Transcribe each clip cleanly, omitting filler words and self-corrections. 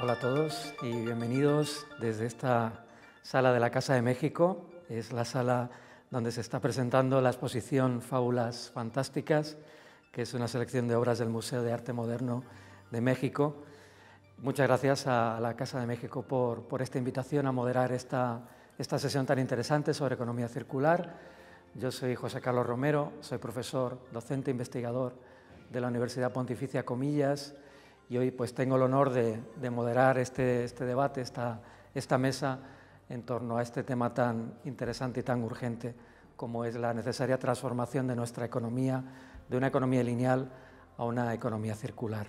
Hola a todos y bienvenidos desde esta sala de la Casa de México. Es la sala donde se está presentando la exposición Fábulas Fantásticas, que es una selección de obras del Museo de Arte Moderno de México. Muchas gracias a la Casa de México por esta invitación a moderar esta sesión tan interesante sobre economía circular. Yo soy José Carlos Romero, soy profesor, docente, investigador de la Universidad Pontificia Comillas, y hoy pues tengo el honor de moderar este debate, esta mesa en torno a este tema tan interesante y tan urgente como es la necesaria transformación de nuestra economía, de una economía lineal a una economía circular.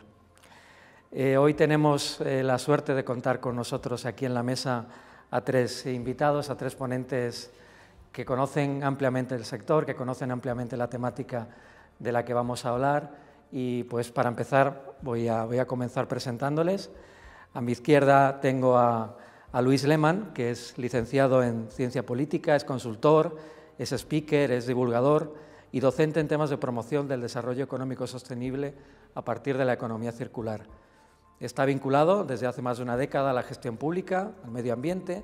Hoy tenemos la suerte de contar con nosotros aquí en la mesa a tres invitados, a tres ponentes que conocen ampliamente el sector, que conocen ampliamente la temática de la que vamos a hablar. Y pues para empezar voy a comenzar presentándoles. A mi izquierda tengo a Luis Lehmann, que es licenciado en Ciencia Política, es consultor, es speaker, es divulgador y docente en temas de promoción del desarrollo económico sostenible a partir de la economía circular. Está vinculado desde hace más de una década a la gestión pública, al medio ambiente,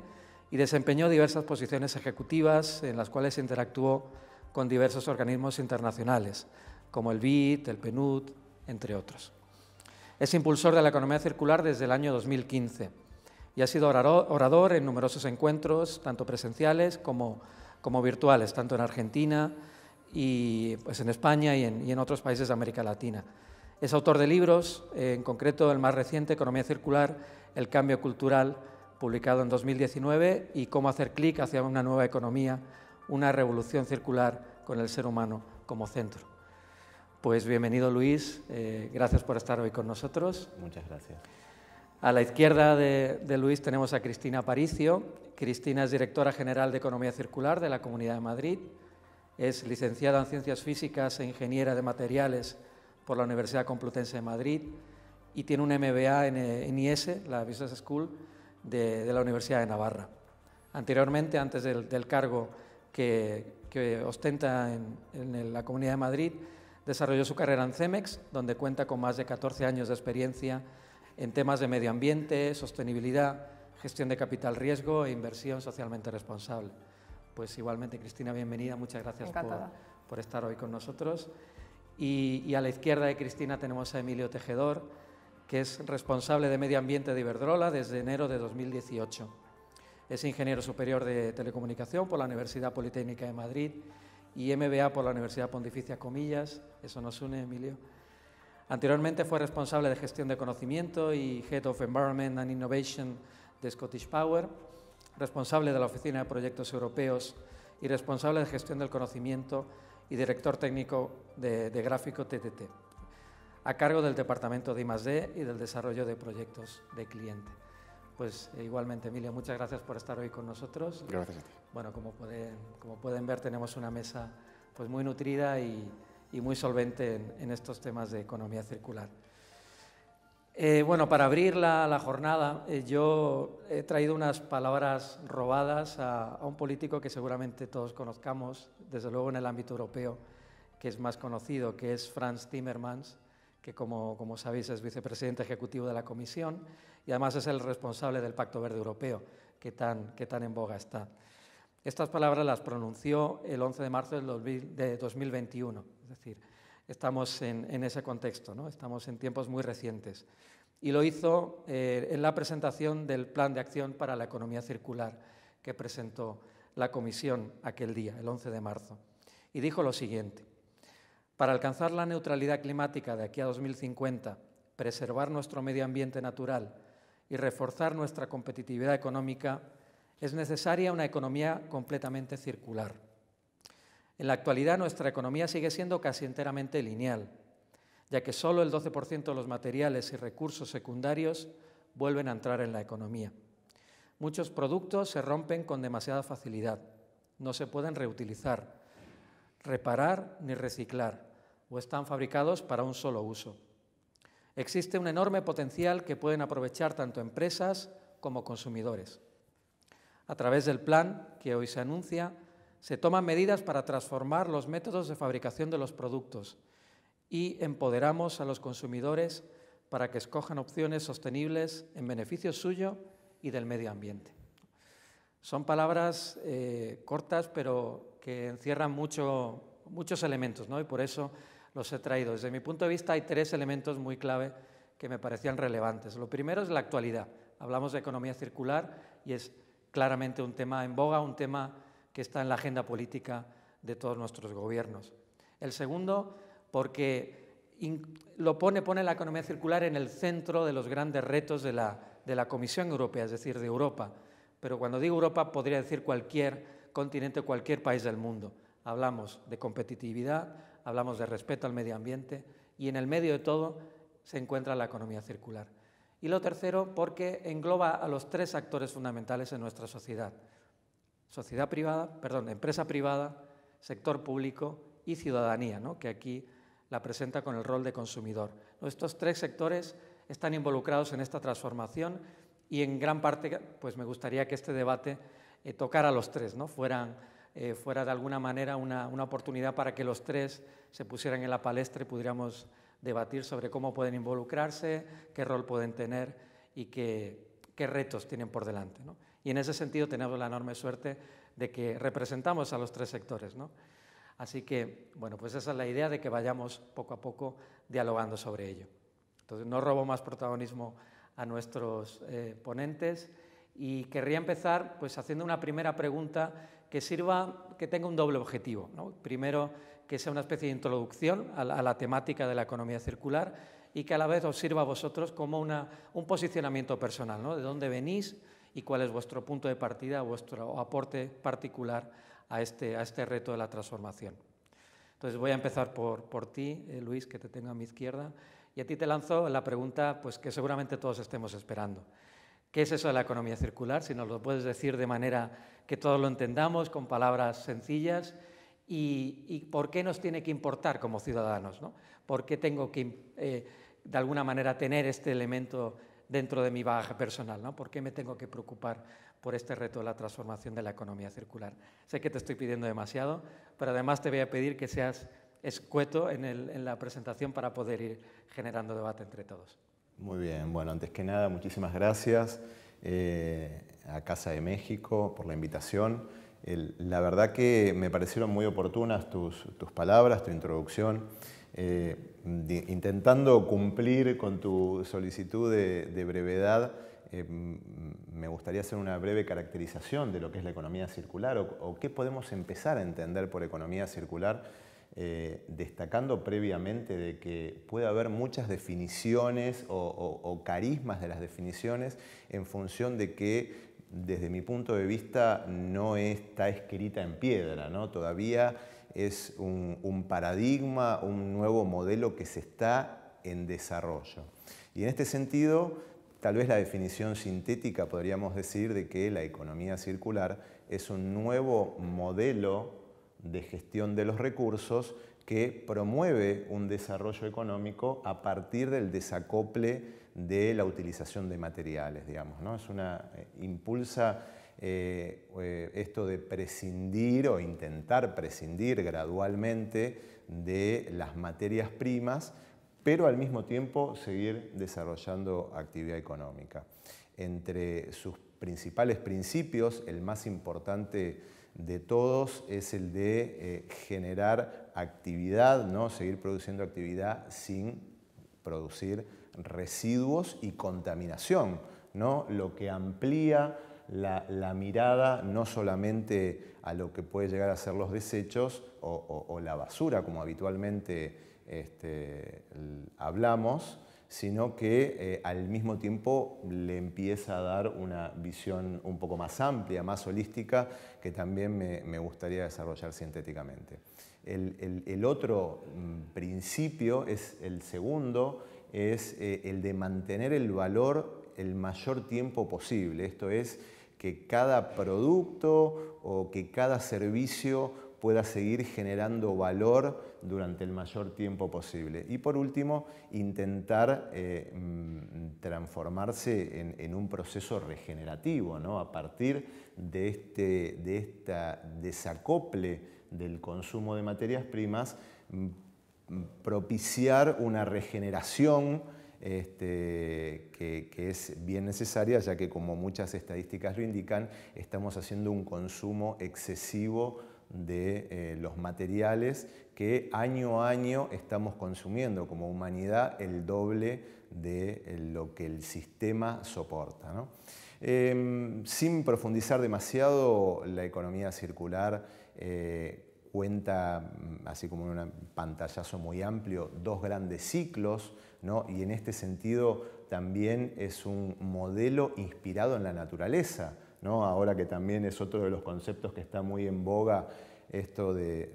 y desempeñó diversas posiciones ejecutivas en las cuales interactuó con diversos organismos internacionales, como el BID, el PNUD, entre otros. Es impulsor de la economía circular desde el año 2015 y ha sido orador en numerosos encuentros, tanto presenciales como virtuales, tanto en Argentina y pues en España y en otros países de América Latina. Es autor de libros, en concreto el más reciente, Economía Circular, el cambio cultural, publicado en 2019, y Cómo hacer clic hacia una nueva economía, una revolución circular con el ser humano como centro. Pues bienvenido, Luis, gracias por estar hoy con nosotros. Muchas gracias. A la izquierda de Luis tenemos a Cristina Aparicio. Cristina es directora general de Economía Circular de la Comunidad de Madrid, es licenciada en Ciencias Físicas e ingeniera de Materiales por la Universidad Complutense de Madrid y tiene un MBA en IES, la Business School de la Universidad de Navarra. Anteriormente, antes del cargo que ostenta en la Comunidad de Madrid, desarrolló su carrera en Cemex, donde cuenta con más de 14 años de experiencia en temas de medio ambiente, sostenibilidad, gestión de capital riesgo e inversión socialmente responsable. Pues igualmente, Cristina, bienvenida, muchas gracias por estar hoy con nosotros. Y a la izquierda de Cristina tenemos a Emilio Tejedor, que es responsable de medio ambiente de Iberdrola desde enero de 2018. Es ingeniero superior de telecomunicación por la Universidad Politécnica de Madrid y MBA por la Universidad Pontificia Comillas, eso nos une, Emilio. Anteriormente fue responsable de gestión de conocimiento y Head of Environment and Innovation de Scottish Power, responsable de la Oficina de Proyectos Europeos y responsable de gestión del conocimiento y director técnico de Gráfico TTT, a cargo del Departamento de I+D y del desarrollo de proyectos de cliente. Pues igualmente, Emilio, muchas gracias por estar hoy con nosotros. Gracias a ti. Bueno, como pueden ver, tenemos una mesa pues muy nutrida y muy solvente en estos temas de economía circular. Bueno, para abrir la jornada, yo he traído unas palabras robadas a un político que seguramente todos conozcamos, desde luego en el ámbito europeo, que es más conocido, que es Frans Timmermans, que como sabéis es vicepresidente ejecutivo de la Comisión y además es el responsable del Pacto Verde Europeo, que tan en boga está. Estas palabras las pronunció el 11 de marzo de 2021, es decir, estamos en ese contexto, ¿no? Estamos en tiempos muy recientes. Y lo hizo en la presentación del Plan de Acción para la Economía Circular que presentó la Comisión aquel día, el 11 de marzo. Y dijo lo siguiente: para alcanzar la neutralidad climática de aquí a 2050, preservar nuestro medio ambiente natural y reforzar nuestra competitividad económica, es necesaria una economía completamente circular. En la actualidad, nuestra economía sigue siendo casi enteramente lineal, ya que solo el 12% de los materiales y recursos secundarios vuelven a entrar en la economía. Muchos productos se rompen con demasiada facilidad, no se pueden reutilizar, reparar ni reciclar, o están fabricados para un solo uso. Existe un enorme potencial que pueden aprovechar tanto empresas como consumidores. A través del plan que hoy se anuncia, se toman medidas para transformar los métodos de fabricación de los productos y empoderamos a los consumidores para que escojan opciones sostenibles en beneficio suyo y del medio ambiente. Son palabras cortas, pero que encierran muchos elementos, ¿no? Y por eso los he traído. Desde mi punto de vista hay 3 elementos muy clave que me parecían relevantes. Lo primero es la actualidad. Hablamos de economía circular y es claramente un tema en boga, un tema que está en la agenda política de todos nuestros gobiernos. El segundo, porque pone la economía circular en el centro de los grandes retos de la Comisión Europea, es decir, de Europa. Pero cuando digo Europa podría decir cualquier continente, cualquier país del mundo. Hablamos de competitividad, hablamos de respeto al medio ambiente y en el medio de todo se encuentra la economía circular. Y lo tercero, porque engloba a los 3 actores fundamentales en nuestra sociedad. Empresa privada, sector público y ciudadanía, ¿no? Que aquí la presenta con el rol de consumidor. Estos 3 sectores están involucrados en esta transformación y en gran parte pues me gustaría que este debate tocara a los 3, ¿no? Fuera de alguna manera una oportunidad para que los 3 se pusieran en la palestra y pudiéramos debatir sobre cómo pueden involucrarse, qué rol pueden tener y qué retos tienen por delante, ¿no? Y en ese sentido tenemos la enorme suerte de que representamos a los 3 sectores, ¿no? Así que, bueno, pues esa es la idea de que vayamos poco a poco dialogando sobre ello. Entonces, no robo más protagonismo a nuestros ponentes y querría empezar pues haciendo una primera pregunta que tenga un doble objetivo, ¿no? Primero, que sea una especie de introducción a la temática de la economía circular y que a la vez os sirva a vosotros como un posicionamiento personal, ¿no? De dónde venís y cuál es vuestro punto de partida, vuestro aporte particular a este reto de la transformación. Entonces voy a empezar por ti, Luis, que te tengo a mi izquierda, y a ti te lanzo la pregunta pues, que seguramente todos estemos esperando. ¿Qué es eso de la economía circular? Si nos lo puedes decir de manera que todos lo entendamos, con palabras sencillas, y por qué nos tiene que importar como ciudadanos, ¿no? ¿Por qué tengo que, de alguna manera, tener este elemento dentro de mi bagaje personal, ¿no? ¿Por qué me tengo que preocupar por este reto de la transformación de la economía circular? Sé que te estoy pidiendo demasiado, pero además te voy a pedir que seas escueto en la presentación para poder ir generando debate entre todos. Muy bien, bueno, antes que nada, muchísimas gracias a Casa de México por la invitación. La verdad que me parecieron muy oportunas tus palabras, tu introducción. Intentando cumplir con tu solicitud de brevedad, me gustaría hacer una breve caracterización de lo que es la economía circular o qué podemos empezar a entender por economía circular, destacando previamente de que puede haber muchas definiciones o carismas de las definiciones en función de que, desde mi punto de vista, no está escrita en piedra, ¿no? Todavía es un paradigma, un nuevo modelo que se está en desarrollo. Y en este sentido, tal vez la definición sintética podríamos decir de que la economía circular es un nuevo modelo de gestión de los recursos que promueve un desarrollo económico a partir del desacople de la utilización de materiales, digamos, ¿no? Impulsa esto de prescindir o intentar prescindir gradualmente de las materias primas, pero al mismo tiempo seguir desarrollando actividad económica. Entre sus principales principios, el más importante de todos es el de generar actividad, ¿no? Seguir produciendo actividad sin producir residuos y contaminación, ¿no? Lo que amplía la mirada no solamente a lo que puede llegar a ser los desechos o la basura, como habitualmente hablamos, sino que al mismo tiempo le empieza a dar una visión un poco más amplia, más holística, que también me gustaría desarrollar sintéticamente. El otro principio, es el segundo, es el de mantener el valor el mayor tiempo posible. Esto es, que cada producto o que cada servicio pueda seguir generando valor durante el mayor tiempo posible. Y por último, intentar transformarse en un proceso regenerativo, ¿no? A partir de esta desacople del consumo de materias primas, propiciar una regeneración que es bien necesaria, ya que como muchas estadísticas lo indican, estamos haciendo un consumo excesivo de los materiales que año a año estamos consumiendo como humanidad el doble de lo que el sistema soporta, ¿no? Sin profundizar demasiado, la economía circular cuenta, así como en un pantallazo muy amplio, dos grandes ciclos, ¿no? Y en este sentido también es un modelo inspirado en la naturaleza, ¿no? Ahora que también es otro de los conceptos que está muy en boga, esto de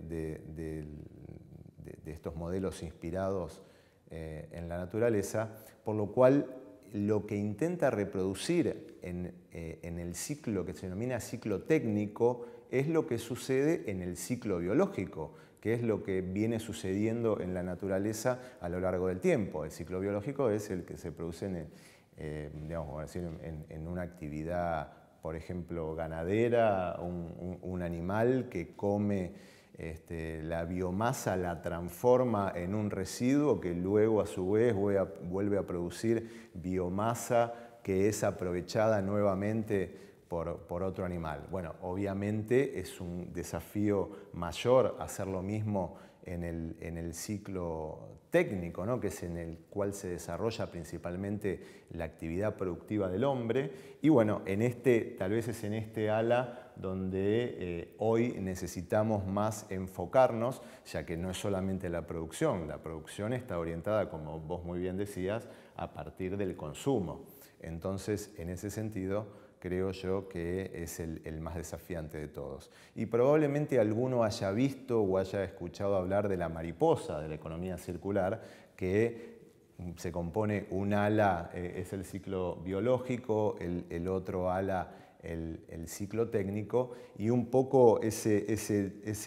estos modelos inspirados en la naturaleza, por lo cual lo que intenta reproducir en el ciclo que se denomina ciclo técnico es lo que sucede en el ciclo biológico, que es lo que viene sucediendo en la naturaleza a lo largo del tiempo. El ciclo biológico es el que se produce en una actividad, por ejemplo, ganadera, un animal que come la biomasa, la transforma en un residuo que luego a su vez vuelve a producir biomasa que es aprovechada nuevamente por otro animal. Bueno, obviamente es un desafío mayor hacer lo mismo en el ciclo técnico, ¿no? Que es en el cual se desarrolla principalmente la actividad productiva del hombre. Y bueno, tal vez es en este ala donde hoy necesitamos más enfocarnos, ya que no es solamente la producción está orientada, como vos muy bien decías, a partir del consumo. Entonces, en ese sentido, creo yo que es el más desafiante de todos. Y probablemente alguno haya visto o haya escuchado hablar de la mariposa de la economía circular, que se compone un ala, es el ciclo biológico, el otro ala, el ciclo técnico, y un poco ese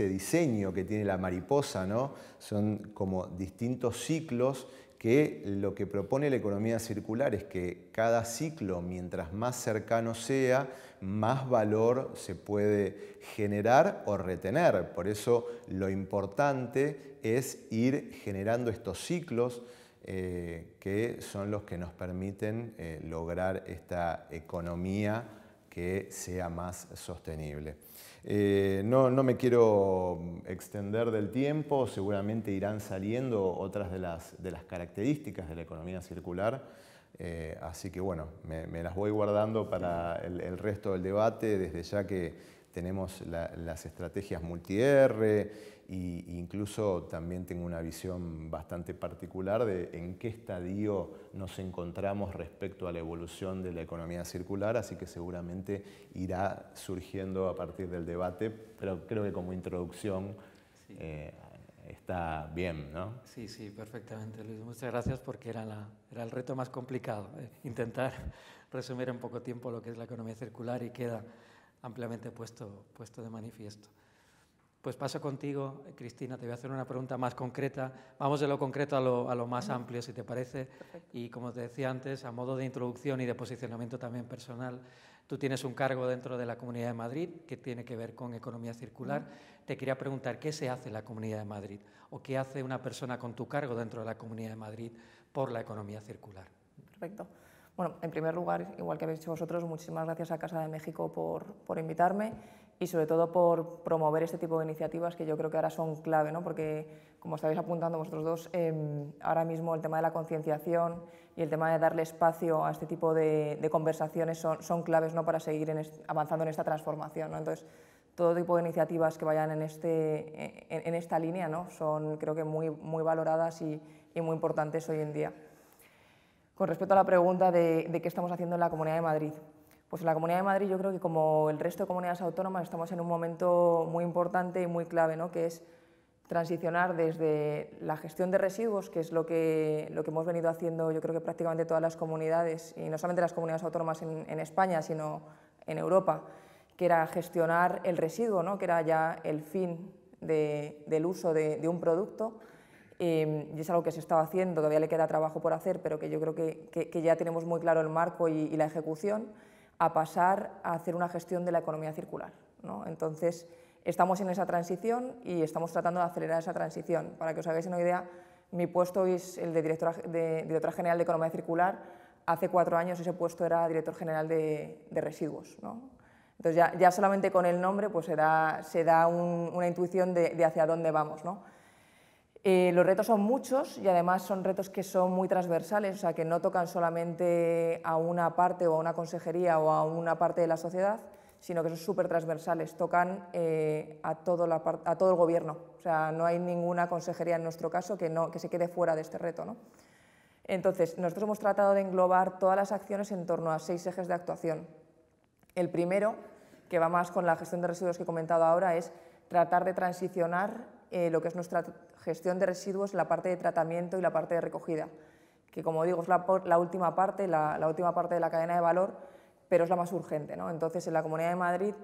diseño que tiene la mariposa, ¿no? Son como distintos ciclos que lo que propone la economía circular es que cada ciclo, mientras más cercano sea, más valor se puede generar o retener. Por eso lo importante es ir generando estos ciclos que son los que nos permiten lograr esta economía que sea más sostenible. No me quiero extender del tiempo, seguramente irán saliendo otras de las características de la economía circular, así que bueno, me las voy guardando para el resto del debate, desde ya que tenemos las estrategias multi-R e incluso también tengo una visión bastante particular de en qué estadio nos encontramos respecto a la evolución de la economía circular, así que seguramente irá surgiendo a partir del debate, pero creo que como introducción sí. Está bien, ¿no? Sí, perfectamente, Luis. Muchas gracias porque era el reto más complicado, intentar resumir en poco tiempo lo que es la economía circular y queda ampliamente puesto de manifiesto. Pues paso contigo, Cristina, te voy a hacer una pregunta más concreta. Vamos de lo concreto a lo más amplio, si te parece. Perfecto. Y como te decía antes, a modo de introducción y de posicionamiento también personal, tú tienes un cargo dentro de la Comunidad de Madrid que tiene que ver con economía circular. Te quería preguntar, ¿qué se hace en la Comunidad de Madrid? ¿O qué hace una persona con tu cargo dentro de la Comunidad de Madrid por la economía circular? Perfecto. Bueno, en primer lugar, igual que habéis dicho vosotros, muchísimas gracias a Casa de México por invitarme y sobre todo por promover este tipo de iniciativas que yo creo que ahora son clave, ¿no? Porque, como estáis apuntando vosotros dos, ahora mismo el tema de la concienciación y el tema de darle espacio a este tipo de conversaciones son claves, ¿no? Para seguir avanzando en esta transformación, ¿no? Entonces, todo tipo de iniciativas que vayan en esta línea, ¿no? Son, creo que, muy valoradas y muy importantes hoy en día. Con respecto a la pregunta de qué estamos haciendo en la Comunidad de Madrid, pues en la Comunidad de Madrid yo creo que como el resto de comunidades autónomas estamos en un momento muy importante y muy clave, ¿no? Que es transicionar desde la gestión de residuos, que es lo que hemos venido haciendo yo creo que prácticamente todas las comunidades, y no solamente las comunidades autónomas en España, sino en Europa, que era gestionar el residuo, ¿no? Que era ya el fin del uso de un producto. Y es algo que se estaba haciendo, todavía le queda trabajo por hacer, pero que yo creo que ya tenemos muy claro el marco y la ejecución, a pasar a hacer una gestión de la economía circular, ¿no? Entonces, estamos en esa transición y estamos tratando de acelerar esa transición. Para que os hagáis una idea, Mi puesto es el de directora general de Economía Circular. Hace 4 años ese puesto era director general de residuos, ¿no? Entonces ya solamente con el nombre pues se da una intuición de hacia dónde vamos, ¿no? Los retos son muchos y además son retos que son muy transversales, o sea, que no tocan solamente a una parte o a una consejería o a una parte de la sociedad, sino que son súper transversales, tocan a todo el gobierno. O sea, no hay ninguna consejería en nuestro caso que se quede fuera de este reto, ¿no? Entonces, nosotros hemos tratado de englobar todas las acciones en torno a 6 ejes de actuación. El primero, que va más con la gestión de residuos que he comentado ahora, es tratar de transicionar lo que es nuestra gestión de residuos, la parte de tratamiento y la parte de recogida, que como digo es la última parte, la última parte de la cadena de valor, pero es la más urgente, ¿no? Entonces, en la Comunidad de Madrid,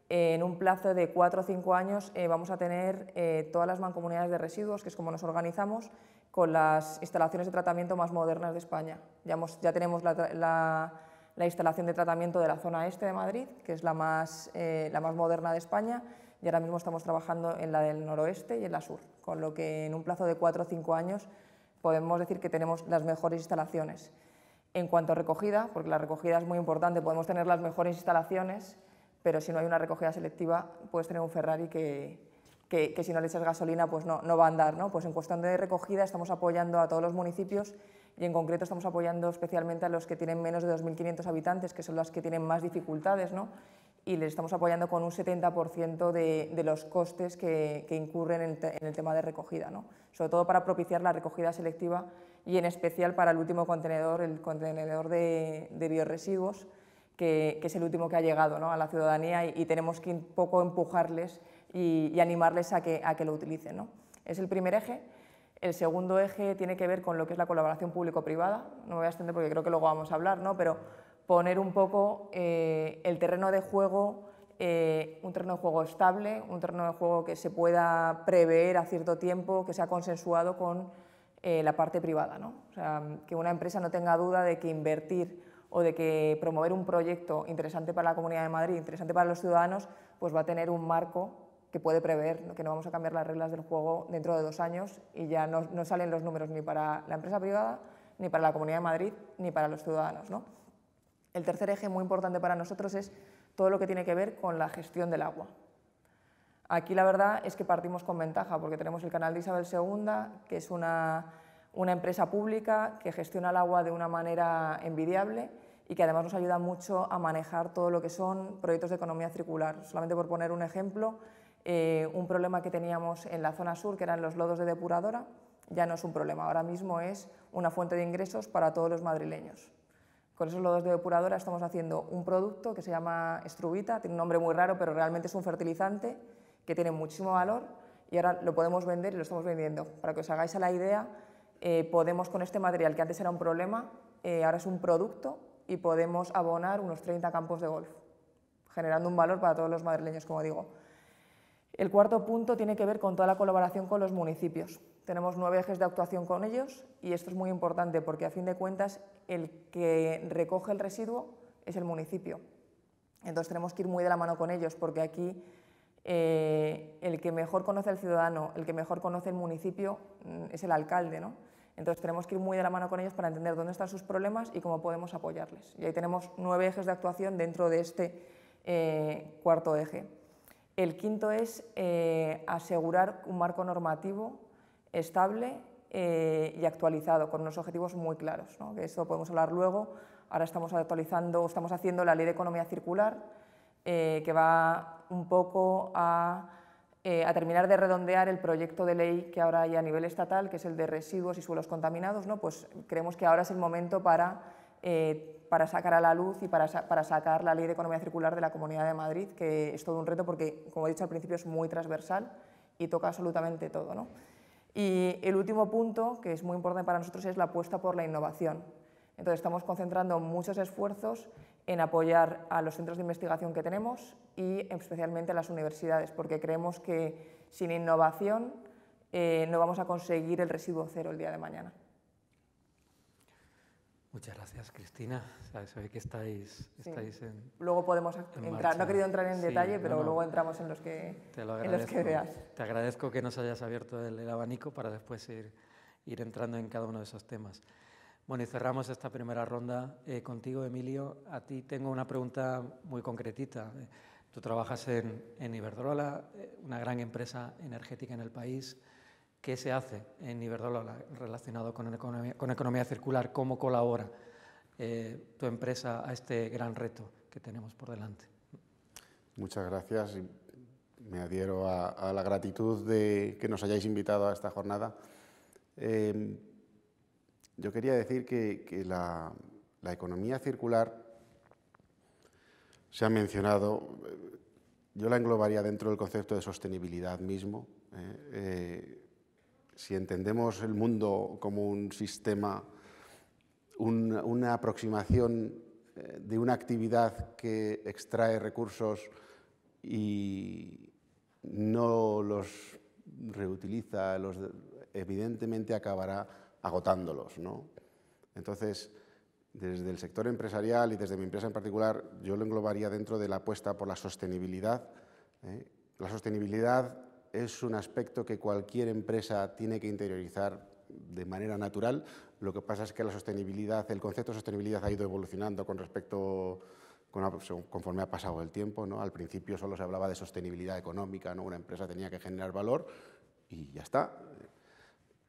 en un plazo de 4 o 5 años, vamos a tener todas las mancomunidades de residuos, que es como nos organizamos, con las instalaciones de tratamiento más modernas de España. Ya tenemos la instalación de tratamiento de la zona este de Madrid, que es la más moderna de España, y ahora mismo estamos trabajando en la del noroeste y en la sur, con lo que en un plazo de 4 o 5 años podemos decir que tenemos las mejores instalaciones. En cuanto a recogida, porque la recogida es muy importante, podemos tener las mejores instalaciones, pero si no hay una recogida selectiva puedes tener un Ferrari que si no le echas gasolina pues no va a andar, ¿no? Pues en cuestión de recogida estamos apoyando a todos los municipios y en concreto estamos apoyando especialmente a los que tienen menos de 2.500 habitantes, que son los que tienen más dificultades, ¿no? Y les estamos apoyando con un 70% de los costes que incurren en el tema de recogida, ¿no? Sobre todo para propiciar la recogida selectiva y en especial para el último contenedor, el contenedor de biorresiduos, que es el último que ha llegado, ¿no?, a la ciudadanía y tenemos que un poco empujarles y animarles a que lo utilicen, ¿no? Es el primer eje. El segundo eje tiene que ver con lo que es la colaboración público-privada. No me voy a extender porque creo que luego vamos a hablar, ¿no?, pero poner un poco el terreno de juego, un terreno de juego estable, un terreno de juego que se pueda prever a cierto tiempo, que sea consensuado con la parte privada, ¿no? O sea, que una empresa no tenga duda de que invertir o de que promover un proyecto interesante para la Comunidad de Madrid, interesante para los ciudadanos, pues va a tener un marco que puede prever, ¿no?, que no vamos a cambiar las reglas del juego dentro de 2 años y ya no salen los números ni para la empresa privada, ni para la Comunidad de Madrid, ni para los ciudadanos, ¿no? El tercer eje muy importante para nosotros es todo lo que tiene que ver con la gestión del agua. Aquí la verdad es que partimos con ventaja porque tenemos el canal de Isabel II, que es una empresa pública que gestiona el agua de una manera envidiable y que además nos ayuda mucho a manejar todo lo que son proyectos de economía circular. Solamente por poner un ejemplo, un problema que teníamos en la zona sur, que eran los lodos de depuradora, ya no es un problema, ahora mismo es una fuente de ingresos para todos los madrileños. Con esos lodos de depuradora estamos haciendo un producto que se llama Estrubita, tiene un nombre muy raro, pero realmente es un fertilizante que tiene muchísimo valor y ahora lo podemos vender y lo estamos vendiendo. Para que os hagáis a la idea, podemos con este material, que antes era un problema, ahora es un producto y podemos abonar unos 30 campos de golf, generando un valor para todos los madrileños, como digo. El cuarto punto tiene que ver con toda la colaboración con los municipios. Tenemos 9 ejes de actuación con ellos y esto es muy importante porque a fin de cuentas el que recoge el residuo es el municipio. Entonces tenemos que ir muy de la mano con ellos porque aquí el que mejor conoce al ciudadano, el que mejor conoce el municipio es el alcalde, ¿no? Entonces tenemos que ir muy de la mano con ellos para entender dónde están sus problemas y cómo podemos apoyarles. Y ahí tenemos 9 ejes de actuación dentro de este cuarto eje. El quinto es asegurar un marco normativo estable y actualizado, con unos objetivos muy claros, ¿no? De eso podemos hablar luego. Ahora estamos haciendo la Ley de Economía Circular, que va un poco a terminar de redondear el proyecto de ley que ahora hay a nivel estatal, que es el de residuos y suelos contaminados, ¿no? Pues creemos que ahora es el momento para sacar a la luz y para sacar la Ley de Economía Circular de la Comunidad de Madrid, que es todo un reto porque, como he dicho al principio, es muy transversal y toca absolutamente todo, ¿no? Y el último punto, que es muy importante para nosotros, es la apuesta por la innovación. Entonces estamos concentrando muchos esfuerzos en apoyar a los centros de investigación que tenemos y especialmente a las universidades, porque creemos que sin innovación no vamos a conseguir el residuo cero el día de mañana. Muchas gracias, Cristina. Sabéis que estáis en... Luego podemos entrar. No he querido entrar en detalle, pero luego entramos en los que te lo agradezco. veas. Te agradezco que nos hayas abierto el abanico para después ir ir entrando en cada uno de esos temas. Bueno, y cerramos esta primera ronda contigo, Emilio. A ti tengo una pregunta muy concretita. Tú trabajas en Iberdrola, una gran empresa energética en el país. ¿Qué se hace en Iberdrola relacionado con economía circular? ¿Cómo colabora tu empresa a este gran reto que tenemos por delante? Muchas gracias. Me adhiero a la gratitud de que nos hayáis invitado a esta jornada. Yo quería decir que la economía circular se ha mencionado, yo la englobaría dentro del concepto de sostenibilidad mismo. Si entendemos el mundo como un sistema, una aproximación de una actividad que extrae recursos y no los reutiliza, evidentemente acabará agotándolos, ¿no? Entonces, desde el sector empresarial y desde mi empresa en particular, yo lo englobaría dentro de la apuesta por la sostenibilidad. La sostenibilidad es un aspecto que cualquier empresa tiene que interiorizar de manera natural. Lo que pasa es que la sostenibilidad, el concepto de sostenibilidad ha ido evolucionando conforme ha pasado el tiempo, ¿no? Al principio solo se hablaba de sostenibilidad económica, ¿no? Una empresa tenía que generar valor y ya está.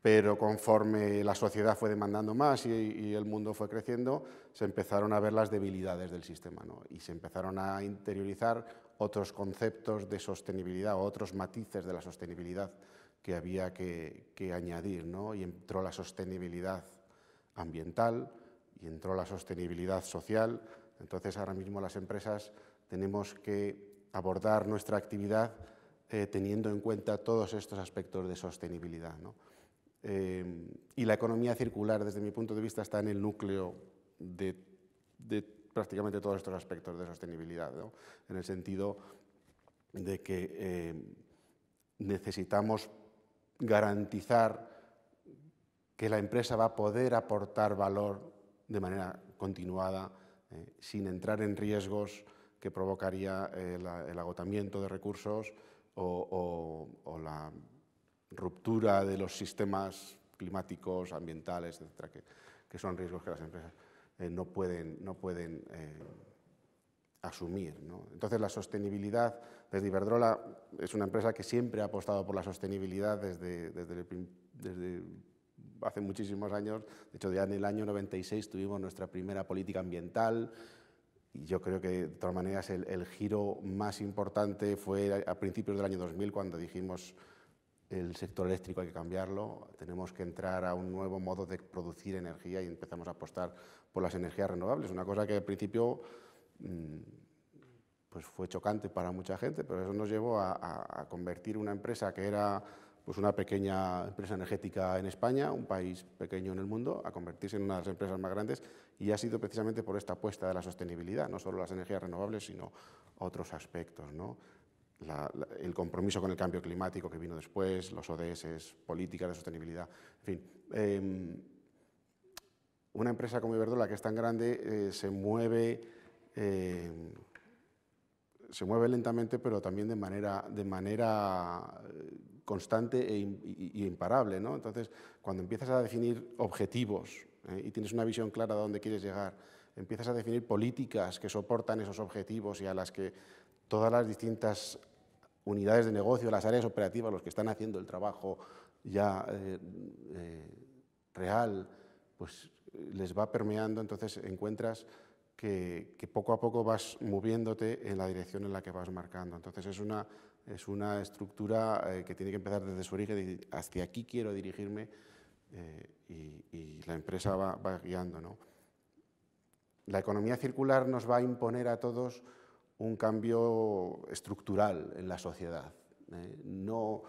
Pero conforme la sociedad fue demandando más y el mundo fue creciendo, se empezaron a ver las debilidades del sistema, ¿no? Y se empezaron a interiorizar otros conceptos de sostenibilidad o otros matices de la sostenibilidad que había que añadir, ¿no? Y entró la sostenibilidad ambiental y entró la sostenibilidad social. Entonces, ahora mismo las empresas tenemos que abordar nuestra actividad teniendo en cuenta todos estos aspectos de sostenibilidad, ¿no? Y la economía circular, desde mi punto de vista, está en el núcleo de prácticamente todos estos aspectos de sostenibilidad, ¿no? En el sentido de que necesitamos garantizar que la empresa va a poder aportar valor de manera continuada, sin entrar en riesgos que provocaría el agotamiento de recursos o la ruptura de los sistemas climáticos, ambientales, etcétera, que son riesgos que las empresas no pueden asumir, ¿no? Entonces, la sostenibilidad, desde Iberdrola, es una empresa que siempre ha apostado por la sostenibilidad desde hace muchísimos años. De hecho, ya en el año 96 tuvimos nuestra primera política ambiental. Y yo creo que, de todas maneras, el giro más importante fue a principios del año 2000, cuando dijimos: el sector eléctrico hay que cambiarlo, tenemos que entrar a un nuevo modo de producir energía, y empezamos a apostar por las energías renovables, una cosa que al principio pues fue chocante para mucha gente, pero eso nos llevó a convertir una empresa que era pues una pequeña empresa energética en España, un país pequeño en el mundo, a convertirse en una de las empresas más grandes, y ha sido precisamente por esta apuesta de la sostenibilidad, no solo las energías renovables, sino otros aspectos, ¿no? El compromiso con el cambio climático que vino después, los ODS, políticas de sostenibilidad, en fin. Una empresa como Iberdrola, que es tan grande, se mueve lentamente, pero también de manera constante e imparable, ¿no? Entonces, cuando empiezas a definir objetivos y tienes una visión clara de dónde quieres llegar, empiezas a definir políticas que soportan esos objetivos y a las que todas las distintas unidades de negocio, las áreas operativas, los que están haciendo el trabajo ya real, pues les va permeando. Entonces encuentras que poco a poco vas moviéndote en la dirección en la que vas marcando. Entonces es una estructura que tiene que empezar desde su origen, hacia aquí quiero dirigirme, y la empresa va guiando, ¿no? La economía circular nos va a imponer a todos un cambio estructural en la sociedad. No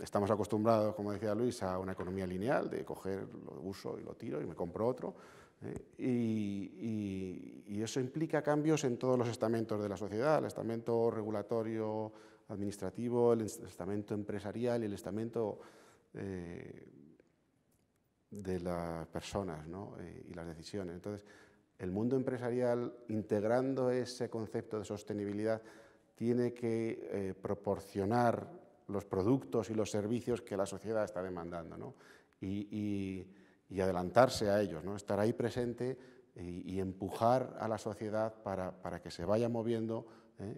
estamos acostumbrados, como decía Luis, a una economía lineal, de coger, lo uso y lo tiro y me compro otro. Y eso implica cambios en todos los estamentos de la sociedad: el estamento regulatorio, administrativo, el estamento empresarial y el estamento de las personas, ¿no? Y las decisiones. Entonces, el mundo empresarial, integrando ese concepto de sostenibilidad, tiene que proporcionar los productos y los servicios que la sociedad está demandando, ¿no? y adelantarse a ellos, ¿no? Estar ahí presente y empujar a la sociedad para que se vaya moviendo,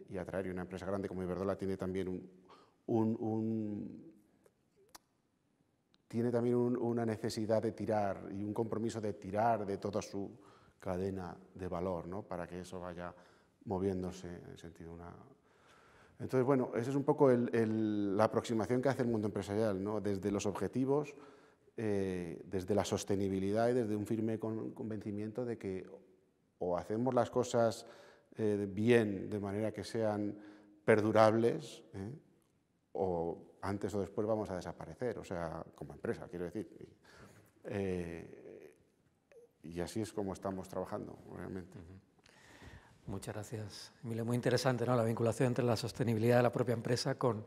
y atraer. Y una empresa grande como Iberdrola tiene también una necesidad de tirar y un compromiso de tirar de toda su cadena de valor, ¿no? Para que eso vaya moviéndose en el sentido Entonces, bueno, esa es un poco la aproximación que hace el mundo empresarial, ¿no? Desde los objetivos, desde la sostenibilidad y desde un firme convencimiento de que o hacemos las cosas bien, de manera que sean perdurables, o antes o después vamos a desaparecer, o sea, como empresa, quiero decir. Y así es como estamos trabajando, realmente. Muchas gracias, Emilio. Muy interesante, ¿no? La vinculación entre la sostenibilidad de la propia empresa con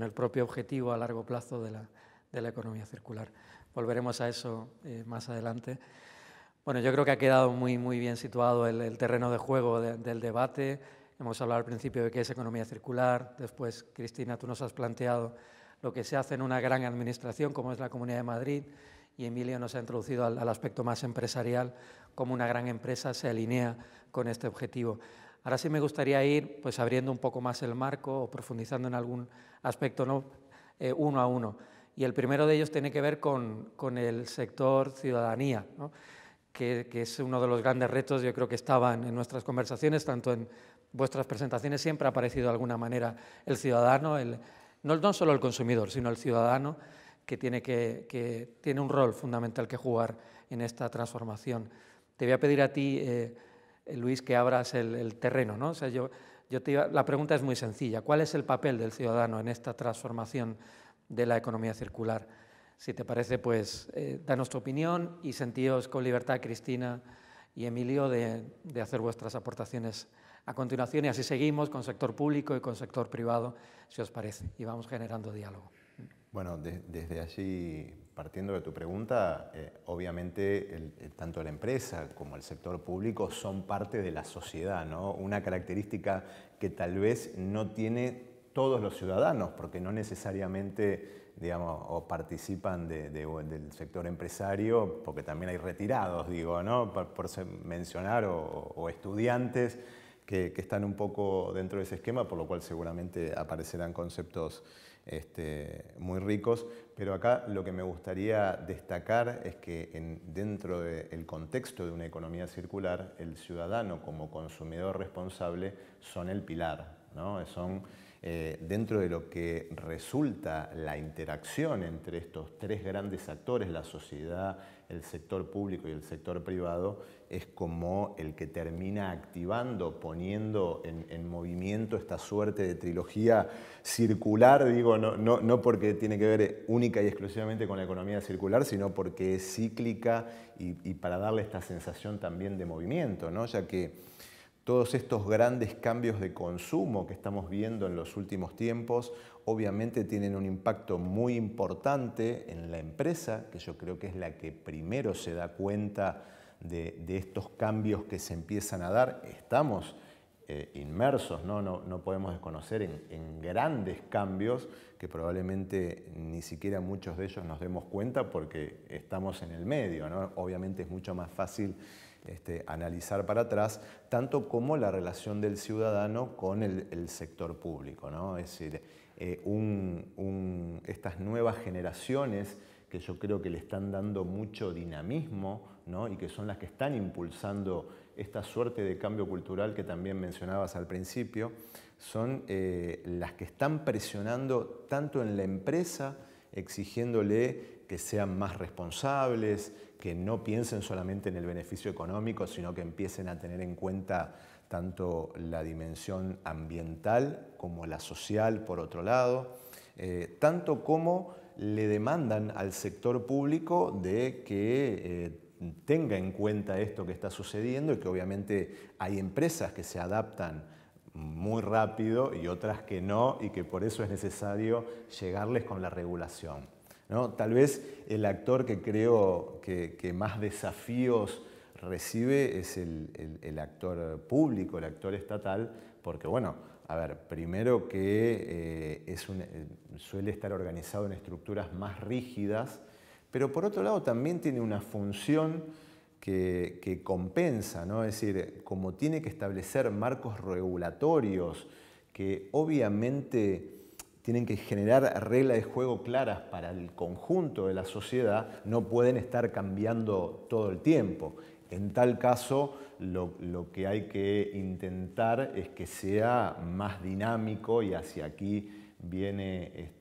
el propio objetivo a largo plazo de la economía circular. Volveremos a eso más adelante. Bueno, yo creo que ha quedado muy bien situado el terreno de juego del debate. Hemos hablado al principio de qué es economía circular. Después, Cristina, tú nos has planteado lo que se hace en una gran administración como es la Comunidad de Madrid, y Emilio nos ha introducido al aspecto más empresarial, cómo una gran empresa se alinea con este objetivo. Ahora sí me gustaría ir pues, abriendo un poco más el marco o profundizando en algún aspecto, ¿no? Uno a uno. Y el primero de ellos tiene que ver con el sector ciudadanía, ¿no? que es uno de los grandes retos. Yo creo que estaban en nuestras conversaciones, tanto en vuestras presentaciones, siempre ha aparecido de alguna manera el ciudadano, no solo el consumidor, sino el ciudadano, que tiene un rol fundamental que jugar en esta transformación. Te voy a pedir a ti, Luis, que abras el terreno, ¿no? O sea, la pregunta es muy sencilla. ¿Cuál es el papel del ciudadano en esta transformación de la economía circular? Si te parece, pues, danos tu opinión y sentíos con libertad, Cristina y Emilio, de hacer vuestras aportaciones a continuación, y así seguimos con sector público y con sector privado, si os parece, y vamos generando diálogo. Bueno, desde allí, partiendo de tu pregunta, obviamente tanto la empresa como el sector público son parte de la sociedad, ¿no? Una característica que tal vez no tiene todos los ciudadanos, porque no necesariamente, digamos, o participan del sector empresario, porque también hay retirados, digo, ¿no? Por mencionar, o estudiantes que están un poco dentro de ese esquema, por lo cual seguramente aparecerán conceptos muy ricos, pero acá lo que me gustaría destacar es que dentro del contexto de una economía circular, el ciudadano como consumidor responsable son el pilar, ¿no? Son dentro de lo que resulta la interacción entre estos tres grandes actores, la sociedad, el sector público y el sector privado, es como el que termina activando, poniendo en movimiento esta suerte de trilogía circular, digo, no porque tiene que ver única y exclusivamente con la economía circular, sino porque es cíclica y para darle esta sensación también de movimiento, ¿no? Ya que todos estos grandes cambios de consumo que estamos viendo en los últimos tiempos, obviamente tienen un impacto muy importante en la empresa, que yo creo que es la que primero se da cuenta de estos cambios que se empiezan a dar. Estamos inmersos, no podemos desconocer en grandes cambios que probablemente ni siquiera muchos de ellos nos demos cuenta porque estamos en el medio, ¿no? Obviamente es mucho más fácil analizar para atrás, tanto como la relación del ciudadano con el sector público, ¿no? Es decir, estas nuevas generaciones que yo creo que le están dando mucho dinamismo, ¿no? Y que son las que están impulsando esta suerte de cambio cultural que también mencionabas al principio, son las que están presionando tanto en la empresa, exigiéndole que sean más responsables, que no piensen solamente en el beneficio económico, sino que empiecen a tener en cuenta tanto la dimensión ambiental como la social, por otro lado, tanto como le demandan al sector público de que tenga en cuenta esto que está sucediendo y que obviamente hay empresas que se adaptan muy rápido y otras que no, y que por eso es necesario llegarles con la regulación, ¿no? Tal vez el actor que creo que más desafíos recibe es el actor público, el actor estatal, porque bueno, a ver, primero que suele estar organizado en estructuras más rígidas, pero por otro lado también tiene una función que compensa, ¿no? Es decir, como tiene que establecer marcos regulatorios que obviamente tienen que generar reglas de juego claras para el conjunto de la sociedad, no pueden estar cambiando todo el tiempo. En tal caso, lo que hay que intentar es que sea más dinámico, y hacia aquí viene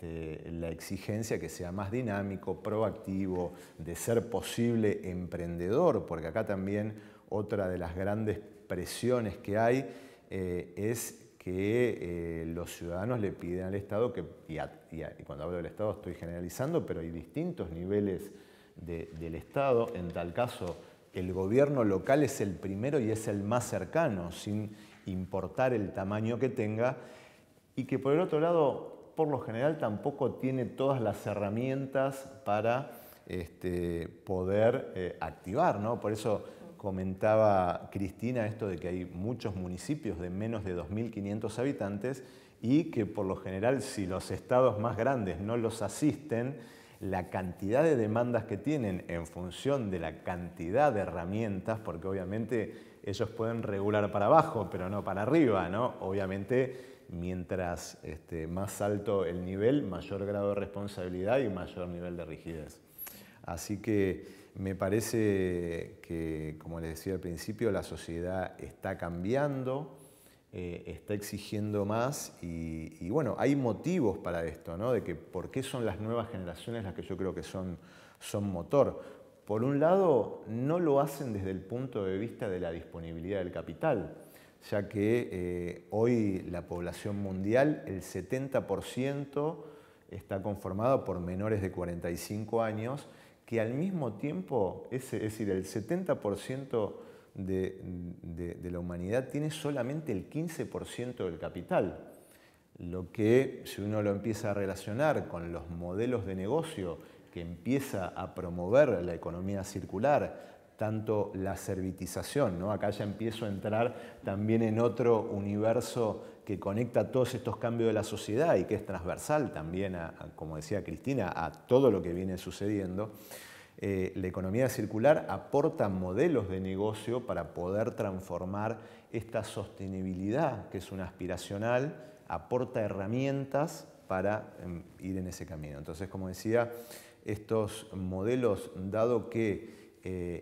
la exigencia, que sea más dinámico, proactivo, de ser posible emprendedor, porque acá también otra de las grandes presiones que hay es que los ciudadanos le piden al Estado, y cuando hablo del Estado estoy generalizando, pero hay distintos niveles del Estado. En tal caso, el gobierno local es el primero y es el más cercano, sin importar el tamaño que tenga, y que por el otro lado, por lo general, tampoco tiene todas las herramientas para poder activar, ¿no? Por eso comentaba Cristina esto de que hay muchos municipios de menos de 2.500 habitantes y que por lo general, si los estados más grandes no los asisten, la cantidad de demandas que tienen en función de la cantidad de herramientas, porque obviamente ellos pueden regular para abajo, pero no para arriba, ¿no? Obviamente, mientras más alto el nivel, mayor grado de responsabilidad y mayor nivel de rigidez. Así que me parece que, como les decía al principio, la sociedad está cambiando, está exigiendo más y bueno, hay motivos para esto, ¿no? De que por qué son las nuevas generaciones las que yo creo que son motor. Por un lado, no lo hacen desde el punto de vista de la disponibilidad del capital, ya que hoy la población mundial, el 70% está conformada por menores de 45 años, que al mismo tiempo, es decir, el 70% de la humanidad tiene solamente el 15% del capital. Lo que, si uno lo empieza a relacionar con los modelos de negocio que empieza a promover la economía circular, tanto la servitización, ¿no? Acá ya empiezo a entrar también en otro universo que conecta todos estos cambios de la sociedad y que es transversal también, como decía Cristina, a todo lo que viene sucediendo. La economía circular aporta modelos de negocio para poder transformar esta sostenibilidad, que es una aspiracional, aporta herramientas para ir en ese camino. Entonces, como decía, estos modelos, dado que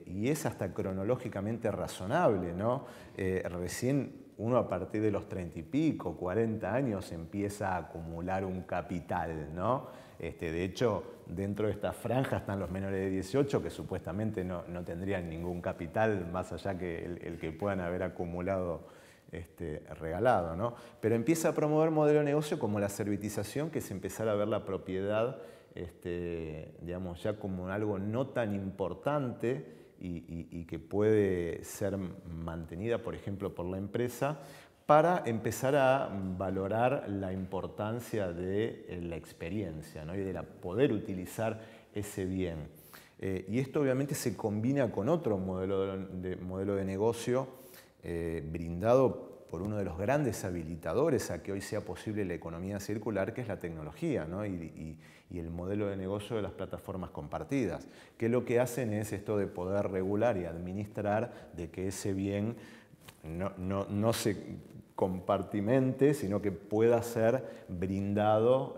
y es hasta cronológicamente razonable, ¿no? Recién uno a partir de los 30 y pico, 40 años empieza a acumular un capital, ¿no? De hecho, dentro de esta franja están los menores de 18 que supuestamente no tendrían ningún capital más allá que el que puedan haber acumulado regalado, ¿no? Pero empieza a promover modelo de negocio como la servitización, que es empezar a ver la propiedad digamos, ya como algo no tan importante y que puede ser mantenida, por ejemplo, por la empresa, para empezar a valorar la importancia de la experiencia, ¿no? Y de poder utilizar ese bien. Y esto obviamente se combina con otro modelo de negocio brindado por uno de los grandes habilitadores a que hoy sea posible la economía circular, que es la tecnología, ¿no? y el modelo de negocio de las plataformas compartidas, que lo que hacen es esto de poder regular y administrar de que ese bien no se compartimente, sino que pueda ser brindado,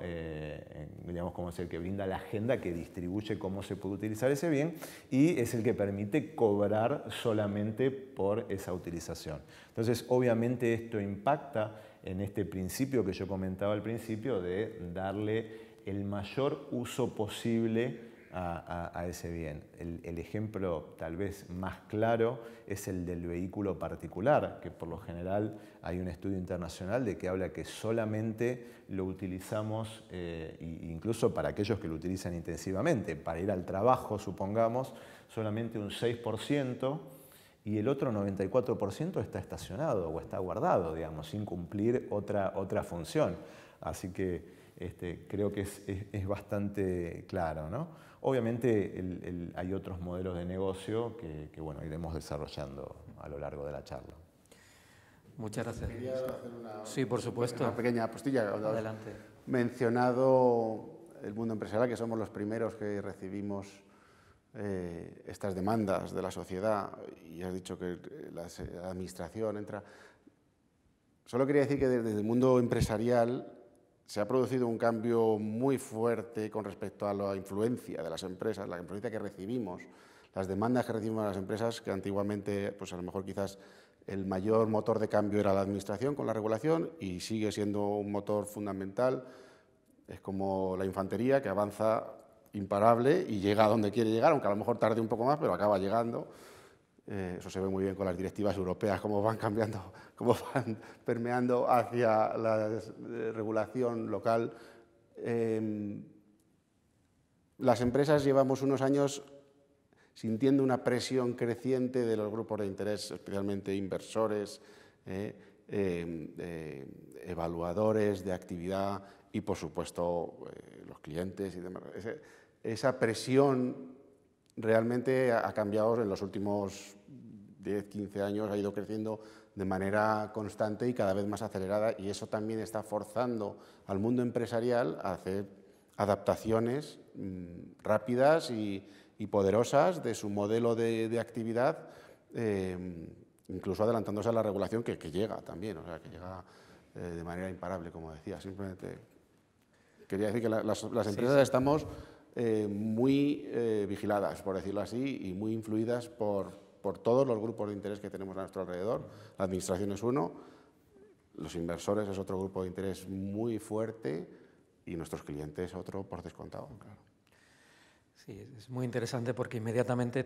digamos, como es el que brinda la agenda que distribuye cómo se puede utilizar ese bien y es el que permite cobrar solamente por esa utilización. Entonces, obviamente esto impacta en este principio que yo comentaba al principio de darle el mayor uso posible a ese bien. El ejemplo tal vez más claro es el del vehículo particular, que por lo general hay un estudio internacional de que habla que solamente lo utilizamos, incluso para aquellos que lo utilizan intensivamente, para ir al trabajo, supongamos, solamente un 6%, y el otro 94% está estacionado o está guardado, digamos, sin cumplir otra función. Así que creo que es bastante claro, ¿no? Obviamente hay otros modelos de negocio que bueno, iremos desarrollando a lo largo de la charla. Muchas gracias. Quería hacer sí, por supuesto. Una pequeña postilla. Adelante. Mencionado el mundo empresarial, que somos los primeros que recibimos estas demandas de la sociedad, y has dicho que la administración entra. Solo quería decir que desde el mundo empresarial se ha producido un cambio muy fuerte con respecto a la influencia de las empresas, la influencia que recibimos, las demandas que recibimos de las empresas, que antiguamente, pues a lo mejor quizás el mayor motor de cambio era la administración con la regulación, y sigue siendo un motor fundamental. Es como la infantería, que avanza imparable y llega a donde quiere llegar, aunque a lo mejor tarde un poco más, pero acaba llegando. Eso se ve muy bien con las directivas europeas, cómo van cambiando, cómo van permeando hacia la regulación local. Las empresas llevamos unos años sintiendo una presión creciente de los grupos de interés, especialmente inversores, evaluadores de actividad y, por supuesto, los clientes y demás. Esa presión realmente ha cambiado en los últimos 10, 15 años, ha ido creciendo de manera constante y cada vez más acelerada, y eso también está forzando al mundo empresarial a hacer adaptaciones rápidas y poderosas de su modelo de actividad, incluso adelantándose a la regulación que llega también, o sea, que llega de manera imparable, como decía. Simplemente quería decir que las empresas estamos muy vigiladas, por decirlo así, y muy influidas por todos los grupos de interés que tenemos a nuestro alrededor. La administración es uno, los inversores es otro grupo de interés muy fuerte y nuestros clientes otro por descontado. Claro. Sí, es muy interesante porque inmediatamente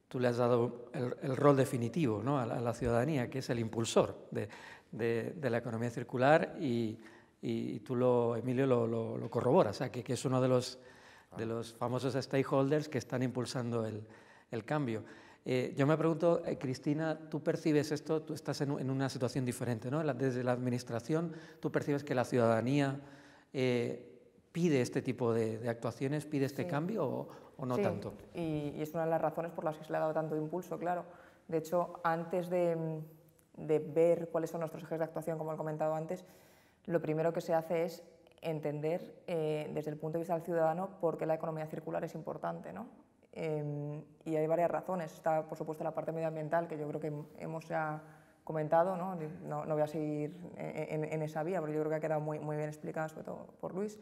tú le has dado el rol definitivo, ¿no?, a la ciudadanía, que es el impulsor de la economía circular, y tú, Emilio, lo corroboras, o sea, que es uno de los famosos stakeholders que están impulsando el cambio. Yo me pregunto, Cristina, tú percibes esto, tú estás en una situación diferente, ¿no? Desde la administración, ¿tú percibes que la ciudadanía pide este tipo de actuaciones, pide este cambio o no tanto? Y es una de las razones por las que se le ha dado tanto impulso, claro. De hecho, antes de ver cuáles son nuestros ejes de actuación, como he comentado antes, lo primero que se hace es entender desde el punto de vista del ciudadano por qué la economía circular es importante, ¿no? Y hay varias razones. Está, por supuesto, la parte medioambiental, que yo creo que hemos ya comentado, no voy a seguir en esa vía, porque yo creo que ha quedado muy bien explicada, sobre todo por Luis.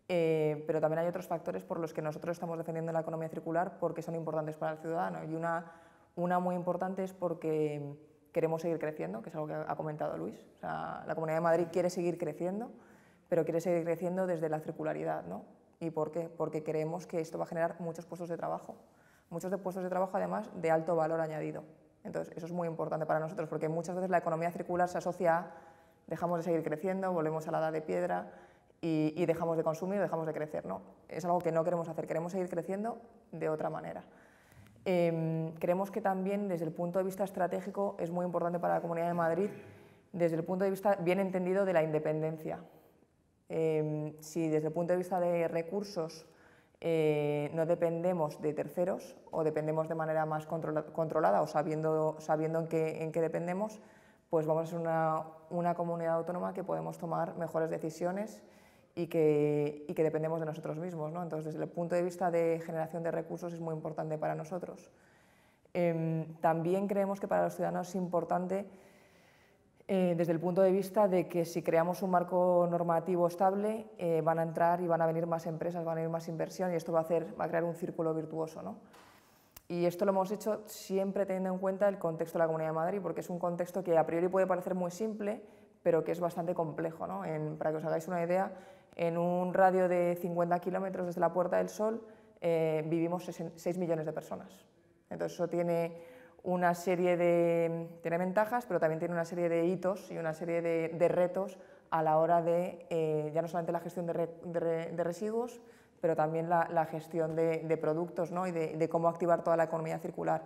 Pero también hay otros factores por los que nosotros estamos defendiendo la economía circular porque son importantes para el ciudadano. Y una muy importante es porque queremos seguir creciendo, que es algo que ha comentado Luis. O sea, la Comunidad de Madrid quiere seguir creciendo, pero quiere seguir creciendo desde la circularidad, ¿no? ¿Y por qué? Porque creemos que esto va a generar muchos puestos de trabajo. Muchos puestos de trabajo, además, de alto valor añadido. Entonces, eso es muy importante para nosotros, porque muchas veces la economía circular se asocia a dejamos de seguir creciendo, volvemos a la edad de piedra y dejamos de consumir, dejamos de crecer, ¿no? Es algo que no queremos hacer, queremos seguir creciendo de otra manera. Creemos que también, desde el punto de vista estratégico, es muy importante para la Comunidad de Madrid, desde el punto de vista bien entendido de la independencia. Si desde el punto de vista de recursos no dependemos de terceros o dependemos de manera más controlada o sabiendo en qué dependemos, pues vamos a ser una comunidad autónoma que podemos tomar mejores decisiones y que dependemos de nosotros mismos, ¿no? Entonces, desde el punto de vista de generación de recursos es muy importante para nosotros. También creemos que para los ciudadanos es importante desde el punto de vista de que si creamos un marco normativo estable, van a entrar y van a venir más empresas, van a venir más inversión y esto va a crear un círculo virtuoso, ¿no? Y esto lo hemos hecho siempre teniendo en cuenta el contexto de la Comunidad de Madrid, porque es un contexto que a priori puede parecer muy simple, pero que es bastante complejo, ¿no? Para que os hagáis una idea, en un radio de 50 kilómetros desde la Puerta del Sol vivimos 6 millones de personas. Entonces eso tiene una serie tiene ventajas, pero también tiene una serie de hitos y una serie de retos a la hora de, ya no solamente la gestión de residuos, pero también la gestión de productos, ¿no? Y de cómo activar toda la economía circular.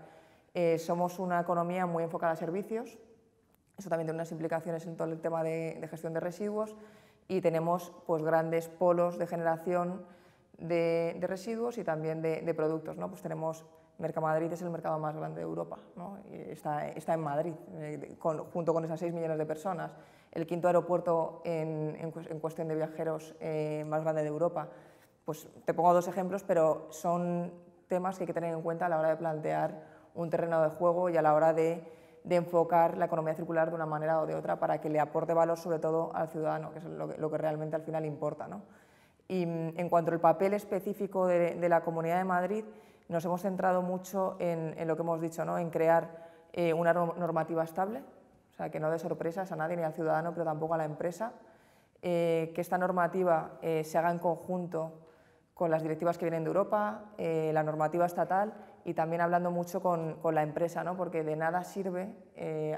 Somos una economía muy enfocada a servicios, eso también tiene unas implicaciones en todo el tema de gestión de residuos, y tenemos pues grandes polos de generación de residuos y también de productos, ¿no? Pues tenemos Mercamadrid, es el mercado más grande de Europa, ¿no? Y está en Madrid, junto con esas 6 millones de personas. El quinto aeropuerto en cuestión de viajeros más grande de Europa. Pues te pongo dos ejemplos, pero son temas que hay que tener en cuenta a la hora de plantear un terreno de juego y a la hora de enfocar la economía circular de una manera o de otra para que le aporte valor sobre todo al ciudadano, que es lo que realmente al final importa, ¿no? Y en cuanto al papel específico de la Comunidad de Madrid, nos hemos centrado mucho en lo que hemos dicho, ¿no? En crear una normativa estable, o sea, que no dé sorpresas a nadie, ni al ciudadano, pero tampoco a la empresa, que esta normativa se haga en conjunto con las directivas que vienen de Europa, la normativa estatal y también hablando mucho con la empresa, ¿no? Porque de nada sirve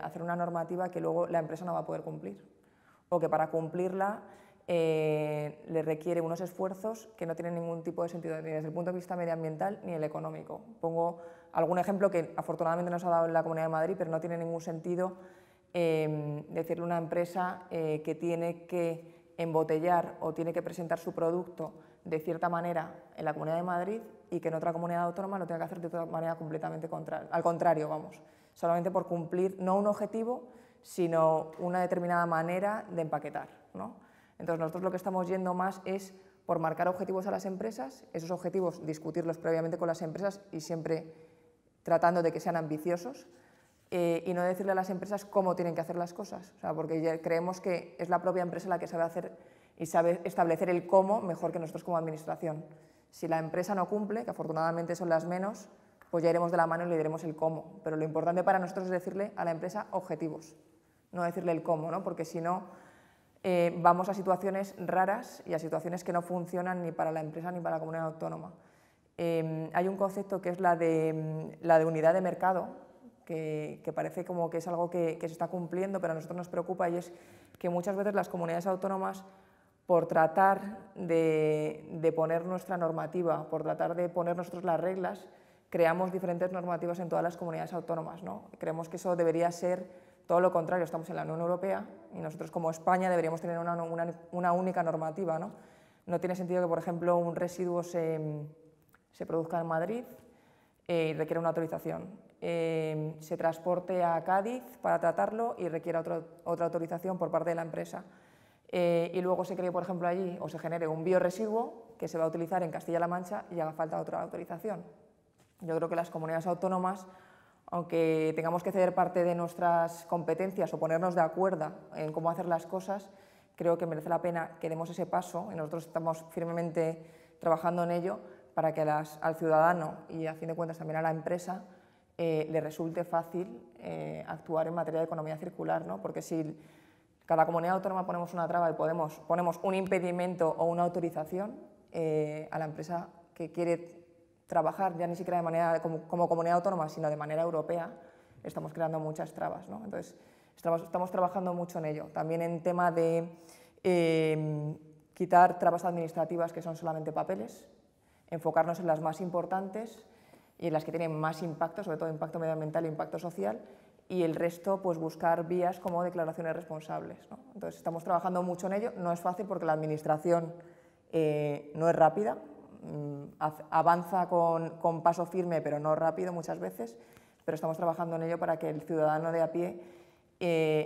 hacer una normativa que luego la empresa no va a poder cumplir o que para cumplirla le requiere unos esfuerzos que no tienen ningún tipo de sentido ni desde el punto de vista medioambiental ni el económico. Pongo algún ejemplo que afortunadamente nos ha dado en la Comunidad de Madrid, pero no tiene ningún sentido decirle a una empresa que tiene que embotellar o tiene que presentar su producto de cierta manera en la Comunidad de Madrid y que en otra comunidad autónoma lo tenga que hacer de otra manera completamente contraria. Al contrario, vamos, solamente por cumplir no un objetivo, sino una determinada manera de empaquetar, ¿no? Entonces nosotros lo que estamos yendo más es por marcar objetivos a las empresas, esos objetivos discutirlos previamente con las empresas y siempre tratando de que sean ambiciosos y no decirle a las empresas cómo tienen que hacer las cosas, o sea, porque ya creemos que es la propia empresa la que sabe hacer y sabe establecer el cómo mejor que nosotros como administración. Si la empresa no cumple, que afortunadamente son las menos, pues ya iremos de la mano y le diremos el cómo, pero lo importante para nosotros es decirle a la empresa objetivos, no decirle el cómo, ¿no? Porque si no vamos a situaciones raras y a situaciones que no funcionan ni para la empresa ni para la comunidad autónoma. Hay un concepto que es la de unidad de mercado, que parece como que es algo que se está cumpliendo, pero a nosotros nos preocupa y es que muchas veces las comunidades autónomas, por tratar de poner nuestra normativa, por tratar de poner nosotros las reglas, creamos diferentes normativas en todas las comunidades autónomas, ¿no? Creemos que eso debería ser todo lo contrario, estamos en la Unión Europea y nosotros como España deberíamos tener una única normativa, ¿no? No tiene sentido que, por ejemplo, un residuo se produzca en Madrid y requiera una autorización, se transporte a Cádiz para tratarlo y requiera otra autorización por parte de la empresa. Y luego se cree, por ejemplo, allí o se genere un bioresiduo que se va a utilizar en Castilla-La Mancha y haga falta otra autorización. Yo creo que las comunidades autónomas, aunque tengamos que ceder parte de nuestras competencias o ponernos de acuerdo en cómo hacer las cosas, creo que merece la pena que demos ese paso y nosotros estamos firmemente trabajando en ello para que al ciudadano y a fin de cuentas también a la empresa le resulte fácil actuar en materia de economía circular, ¿no? Porque si cada comunidad autónoma ponemos una traba y ponemos un impedimento o una autorización a la empresa que quiere trabajar ya ni siquiera de manera como comunidad autónoma, sino de manera europea, estamos creando muchas trabas, ¿no? Entonces, estamos trabajando mucho en ello. También en tema de quitar trabas administrativas que son solamente papeles, enfocarnos en las más importantes y en las que tienen más impacto, sobre todo impacto medioambiental e impacto social, y el resto, pues buscar vías como declaraciones responsables, ¿no? Entonces, estamos trabajando mucho en ello. No es fácil porque la administración no es rápida, avanza con paso firme, pero no rápido muchas veces, pero estamos trabajando en ello para que el ciudadano de a pie,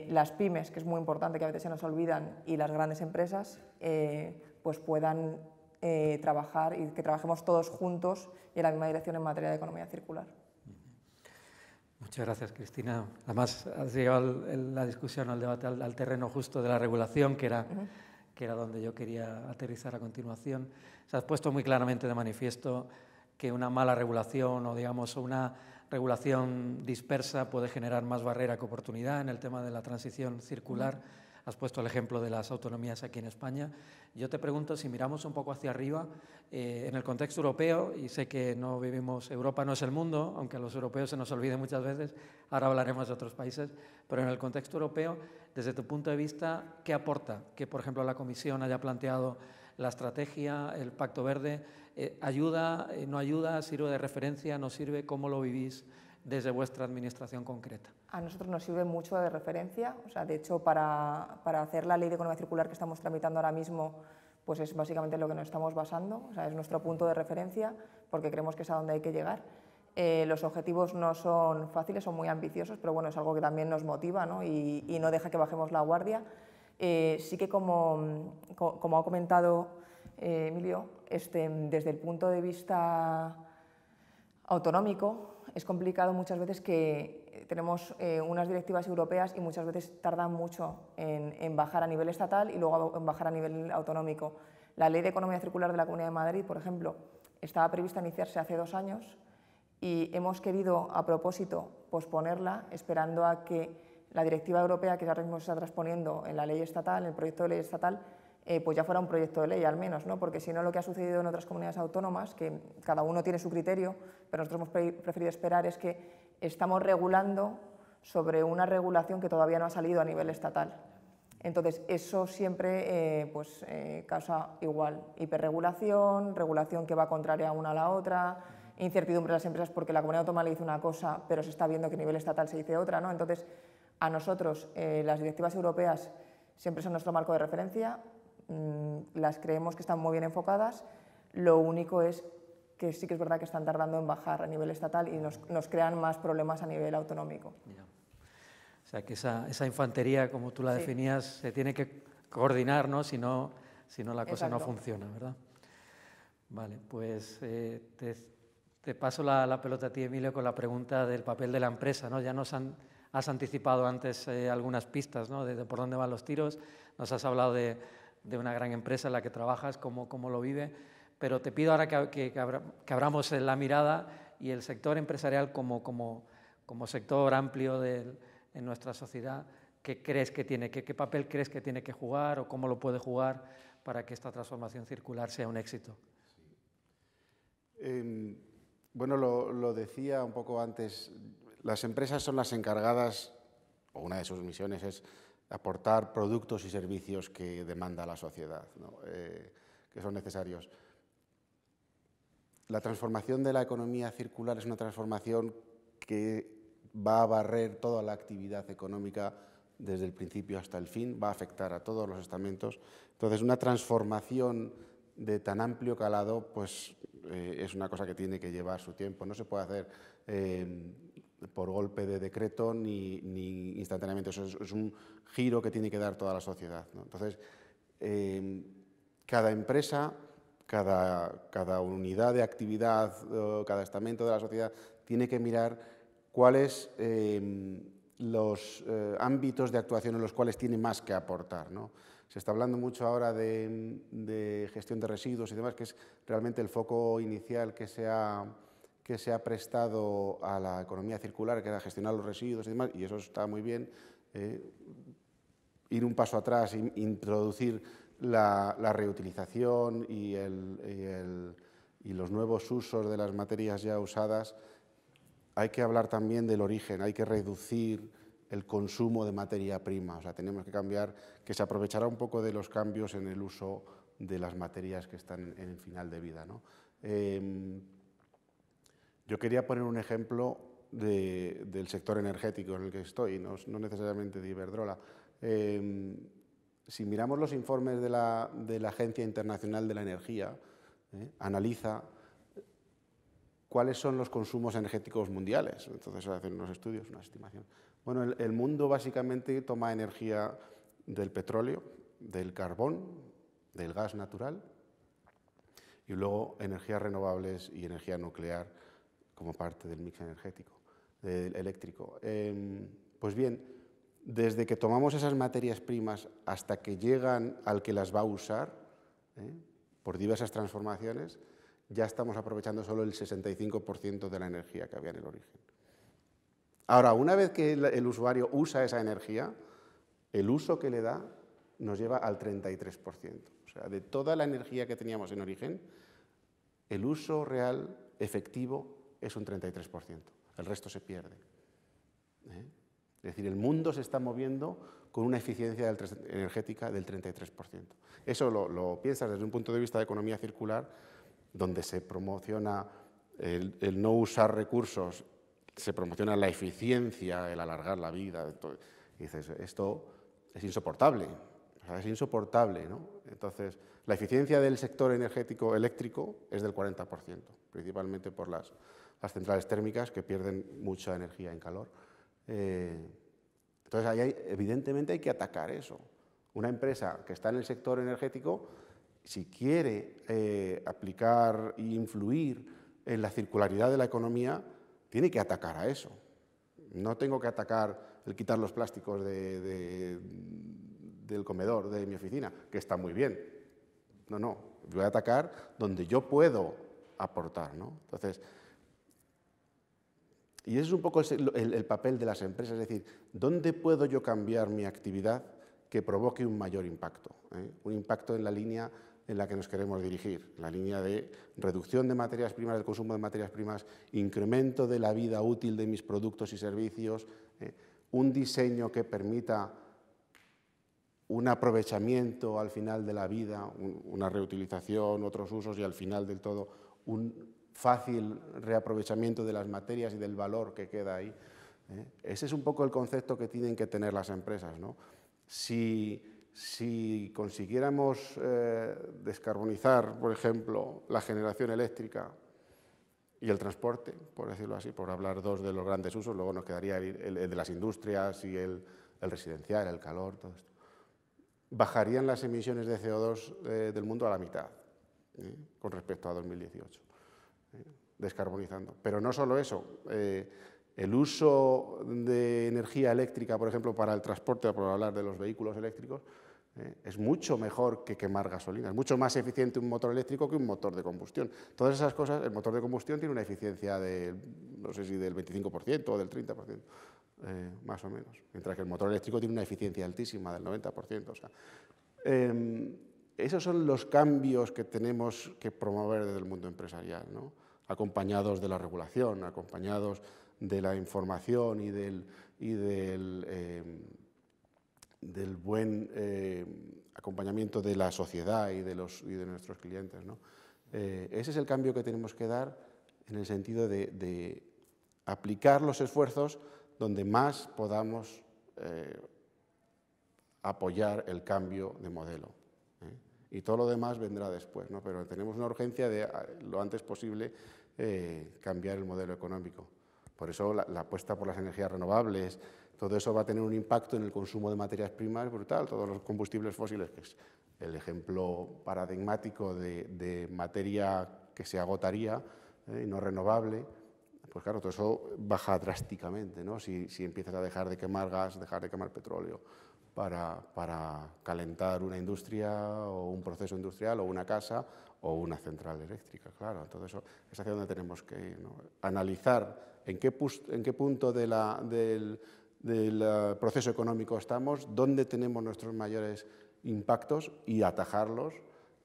las pymes, que es muy importante, que a veces se nos olvidan, y las grandes empresas, pues puedan trabajar y que trabajemos todos juntos y en la misma dirección en materia de economía circular. Muchas gracias, Cristina. Además, has llevado la discusión, el debate al terreno justo de la regulación, que era donde yo quería aterrizar a continuación. Se ha puesto muy claramente de manifiesto que una mala regulación o, digamos, una regulación dispersa puede generar más barrera que oportunidad en el tema de la transición circular. Has puesto el ejemplo de las autonomías aquí en España. Yo te pregunto, si miramos un poco hacia arriba, en el contexto europeo, y sé que no vivimos, Europa no es el mundo, aunque a los europeos se nos olvide muchas veces, ahora hablaremos de otros países, pero en el contexto europeo, desde tu punto de vista, ¿qué aporta que, por ejemplo, la Comisión haya planteado la estrategia, el Pacto Verde? ¿Ayuda, no ayuda, sirve de referencia, no sirve? ¿Cómo lo vivís desde vuestra administración concreta? A nosotros nos sirve mucho de referencia, o sea, de hecho, para hacer la ley de economía circular que estamos tramitando ahora mismo, pues es básicamente lo que nos estamos basando, o sea, es nuestro punto de referencia, porque creemos que es a donde hay que llegar. Los objetivos no son fáciles, son muy ambiciosos, pero bueno, es algo que también nos motiva, ¿no? y no deja que bajemos la guardia. Sí que como ha comentado Emilio, desde el punto de vista autonómico, es complicado muchas veces que tenemos unas directivas europeas y muchas veces tardan mucho en bajar a nivel estatal y luego en bajar a nivel autonómico. La Ley de Economía Circular de la Comunidad de Madrid, por ejemplo, estaba prevista iniciarse hace 2 años y hemos querido a propósito posponerla esperando a que la directiva europea que ahora mismo se está transponiendo en la ley estatal, en el proyecto de ley estatal, pues ya fuera un proyecto de ley al menos, ¿no? Porque si no, lo que ha sucedido en otras comunidades autónomas, que cada uno tiene su criterio, pero nosotros hemos preferido esperar, es que estamos regulando sobre una regulación que todavía no ha salido a nivel estatal. Entonces, eso siempre causa igual hiperregulación, regulación que va contraria una a la otra, incertidumbre de las empresas porque la comunidad autónoma le dice una cosa, pero se está viendo que a nivel estatal se dice otra, ¿no? Entonces, a nosotros las directivas europeas siempre son nuestro marco de referencia, las creemos que están muy bien enfocadas, lo único es que sí que es verdad que están tardando en bajar a nivel estatal y nos crean más problemas a nivel autonómico. Yeah. O sea, que esa infantería, como tú la Sí. definías, se tiene que coordinar, ¿no? Si no la cosa no Exacto. funciona, ¿verdad? Vale, pues te paso la pelota a ti, Emilio, con la pregunta del papel de la empresa, ¿no? Ya has anticipado antes algunas pistas, ¿no? De por dónde van los tiros, nos has hablado de una gran empresa en la que trabajas, cómo lo vive, pero te pido ahora que abramos la mirada y el sector empresarial como sector amplio en nuestra sociedad, ¿qué crees que tiene, qué papel crees que tiene que jugar o cómo lo puede jugar para que esta transformación circular sea un éxito? Bueno, lo decía un poco antes, las empresas son las encargadas, o una de sus misiones es aportar productos y servicios que demanda la sociedad, ¿no? Que son necesarios. La transformación de la economía circular es una transformación que va a barrer toda la actividad económica desde el principio hasta el fin, va a afectar a todos los estamentos. Entonces, una transformación de tan amplio calado, pues es una cosa que tiene que llevar su tiempo. No se puede hacer por golpe de decreto ni instantáneamente. Eso es un giro que tiene que dar toda la sociedad, ¿no? Entonces, cada empresa, cada unidad de actividad, cada estamento de la sociedad tiene que mirar cuáles los ámbitos de actuación en los cuales tiene más que aportar, ¿no? Se está hablando mucho ahora de gestión de residuos y demás, que es realmente el foco inicial que se ha prestado a la economía circular, que era gestionar los residuos y demás, y eso está muy bien. Ir un paso atrás, introducir la reutilización y los nuevos usos de las materias ya usadas. Hay que hablar también del origen, hay que reducir el consumo de materia prima. O sea, tenemos que cambiar, que se aprovechará un poco de los cambios en el uso de las materias que están en el final de vida, ¿no? Yo quería poner un ejemplo del sector energético en el que estoy, no necesariamente de Iberdrola. Si miramos los informes de la Agencia Internacional de la Energía, analiza cuáles son los consumos energéticos mundiales. Entonces hacen unos estudios, una estimación. Bueno, el mundo básicamente toma energía del petróleo, del carbón, del gas natural y luego energías renovables y energía nuclear como parte del mix energético, eléctrico. Pues bien, desde que tomamos esas materias primas hasta que llegan al que las va a usar, por diversas transformaciones, ya estamos aprovechando solo el 65% de la energía que había en el origen. Ahora, una vez que el usuario usa esa energía, el uso que le da nos lleva al 33%. O sea, de toda la energía que teníamos en origen, el uso real, efectivo, es un 33%. El resto se pierde. Es decir, el mundo se está moviendo con una eficiencia energética del 33%. Eso lo piensas desde un punto de vista de economía circular, donde se promociona el no usar recursos, se promociona la eficiencia, el alargar la vida. Y dices, esto es insoportable, o sea, es insoportable, ¿no? Entonces, la eficiencia del sector energético eléctrico es del 40%, principalmente por las centrales térmicas que pierden mucha energía en calor. Entonces, ahí evidentemente hay que atacar eso. Una empresa que está en el sector energético, si quiere aplicar e influir en la circularidad de la economía tiene que atacar a eso. No tengo que atacar el quitar los plásticos del comedor de mi oficina, que está muy bien. No, voy a atacar donde yo puedo aportar, ¿no? Entonces, y ese es un poco el papel de las empresas, es decir, ¿dónde puedo yo cambiar mi actividad que provoque un mayor impacto? Un impacto en la línea en la que nos queremos dirigir, la línea de reducción de materias primas, del consumo de materias primas, incremento de la vida útil de mis productos y servicios, un diseño que permita un aprovechamiento al final de la vida, una reutilización, otros usos y al final del todo un fácil reaprovechamiento de las materias y del valor que queda ahí. Ese es un poco el concepto que tienen que tener las empresas, ¿no? Si consiguiéramos descarbonizar, por ejemplo, la generación eléctrica y el transporte, por decirlo así, por hablar dos de los grandes usos, luego nos quedaría el de las industrias y el residencial, el calor, todo esto, bajarían las emisiones de CO2 del mundo a la mitad con respecto a 2018, descarbonizando. Pero no solo eso, el uso de energía eléctrica, por ejemplo, para el transporte, por hablar de los vehículos eléctricos, es mucho mejor que quemar gasolina, es mucho más eficiente un motor eléctrico que un motor de combustión. Todas esas cosas, el motor de combustión tiene una eficiencia de, no sé si del 25% o del 30%, más o menos, mientras que el motor eléctrico tiene una eficiencia altísima, del 90%. O sea, esos son los cambios que tenemos que promover desde el mundo empresarial, ¿no? Acompañados de la regulación, acompañados de la información y del buen acompañamiento de la sociedad y de nuestros clientes, ¿no? Ese es el cambio que tenemos que dar en el sentido de aplicar los esfuerzos donde más podamos apoyar el cambio de modelo. Y todo lo demás vendrá después, ¿no? Pero tenemos una urgencia de lo antes posible cambiar el modelo económico. Por eso la apuesta por las energías renovables, todo eso va a tener un impacto en el consumo de materias primas brutal. Todos los combustibles fósiles, que es el ejemplo paradigmático de materia que se agotaría y no renovable, pues claro, todo eso baja drásticamente, ¿no? Si empiezas a dejar de quemar gas, dejar de quemar petróleo para calentar una industria o un proceso industrial o una casa o una central eléctrica, claro. Todo eso es hacia donde tenemos que ir, ¿no? Analizar en qué punto del proceso económico estamos, dónde tenemos nuestros mayores impactos y atajarlos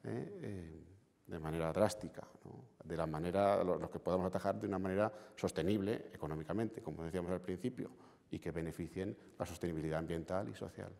de manera drástica, ¿no? De la manera, los que podamos atajar de una manera sostenible económicamente, como decíamos al principio, y que beneficien la sostenibilidad ambiental y social.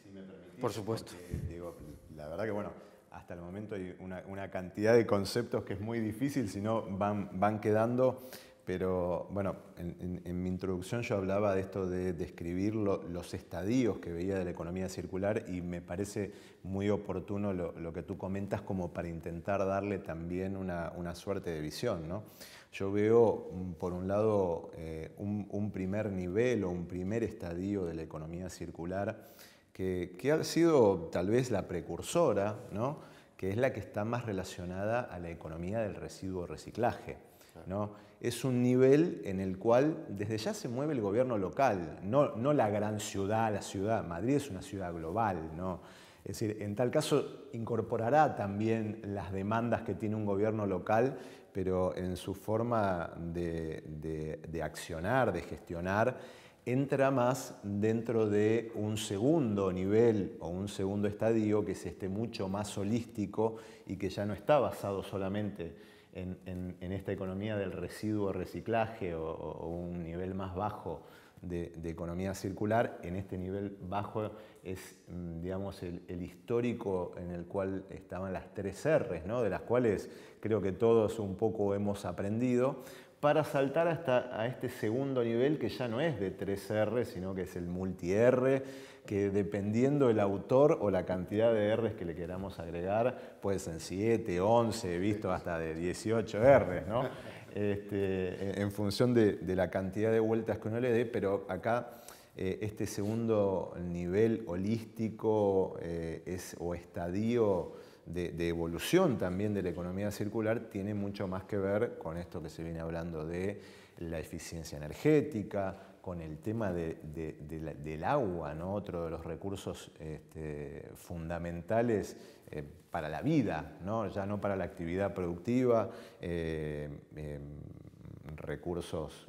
Si me permitís, por supuesto. Porque, digo, la verdad que, bueno, hasta el momento hay una cantidad de conceptos que es muy difícil, si no van quedando. Pero bueno, en mi introducción yo hablaba de esto de describir los estadios que veía de la economía circular y me parece muy oportuno lo que tú comentas como para intentar darle también una suerte de visión, ¿no? Yo veo, por un lado, un primer nivel o un primer estadio de la economía circular que ha sido tal vez la precursora, ¿no? Que es la que está más relacionada a la economía del residuo reciclaje, ¿no? Es un nivel en el cual desde ya se mueve el gobierno local, no la gran ciudad, la ciudad. Madrid es una ciudad global, ¿no? Es decir, en tal caso incorporará también las demandas que tiene un gobierno local, pero en su forma de accionar, de gestionar, entra más dentro de un segundo nivel o un segundo estadio que es mucho más holístico y que ya no está basado solamente en esta economía del residuo reciclaje o un nivel más bajo de economía circular. En este nivel bajo es, digamos, el histórico en el cual estaban las 3 R's, ¿no? De las cuales creo que todos un poco hemos aprendido, para saltar a este segundo nivel que ya no es de 3 R's, sino que es el multi-R, que dependiendo del autor o la cantidad de R's que le queramos agregar, puede ser 7, 11, visto hasta de 18 R's, ¿no? En función de la cantidad de vueltas que uno le dé, pero acá este segundo nivel holístico o estadio de evolución también de la economía circular tiene mucho más que ver con esto que se viene hablando de la eficiencia energética, con el tema del agua, ¿no? Otro de los recursos fundamentales para la vida, ¿no? Ya no para la actividad productiva, recursos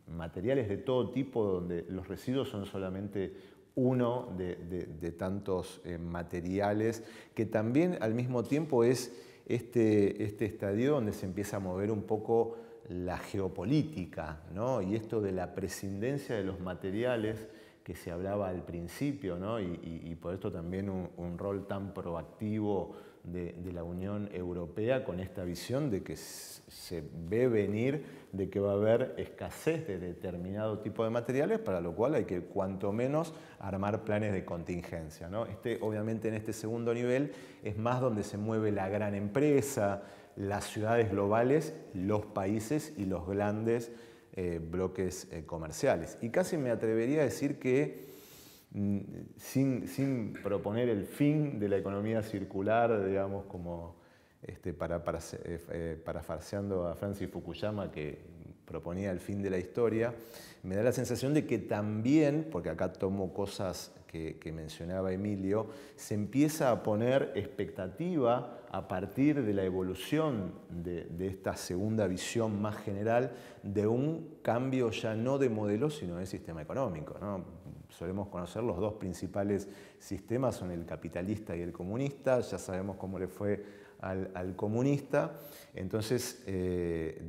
materiales de todo tipo, donde los residuos son solamente uno de tantos materiales, que también al mismo tiempo es este estadio donde se empieza a mover un poco la geopolítica, ¿no? Y esto de la prescindencia de los materiales que se hablaba al principio, ¿no? Y por esto también un rol tan proactivo de la Unión Europea con esta visión de que se ve venir de que va a haber escasez de determinado tipo de materiales, para lo cual hay que cuanto menos armar planes de contingencia, ¿no? Obviamente en este segundo nivel es más donde se mueve la gran empresa, las ciudades globales, los países y los grandes bloques comerciales. Y casi me atrevería a decir que sin proponer el fin de la economía circular, digamos, como parafarseando a Francis Fukuyama, que proponía el fin de la historia, me da la sensación de que también, porque acá tomo cosas que mencionaba Emilio, se empieza a poner expectativa a partir de la evolución de esta segunda visión más general de un cambio ya no de modelo, sino de sistema económico, ¿no? Solemos conocer los dos principales sistemas, son el capitalista y el comunista, ya sabemos cómo le fue al comunista. Entonces,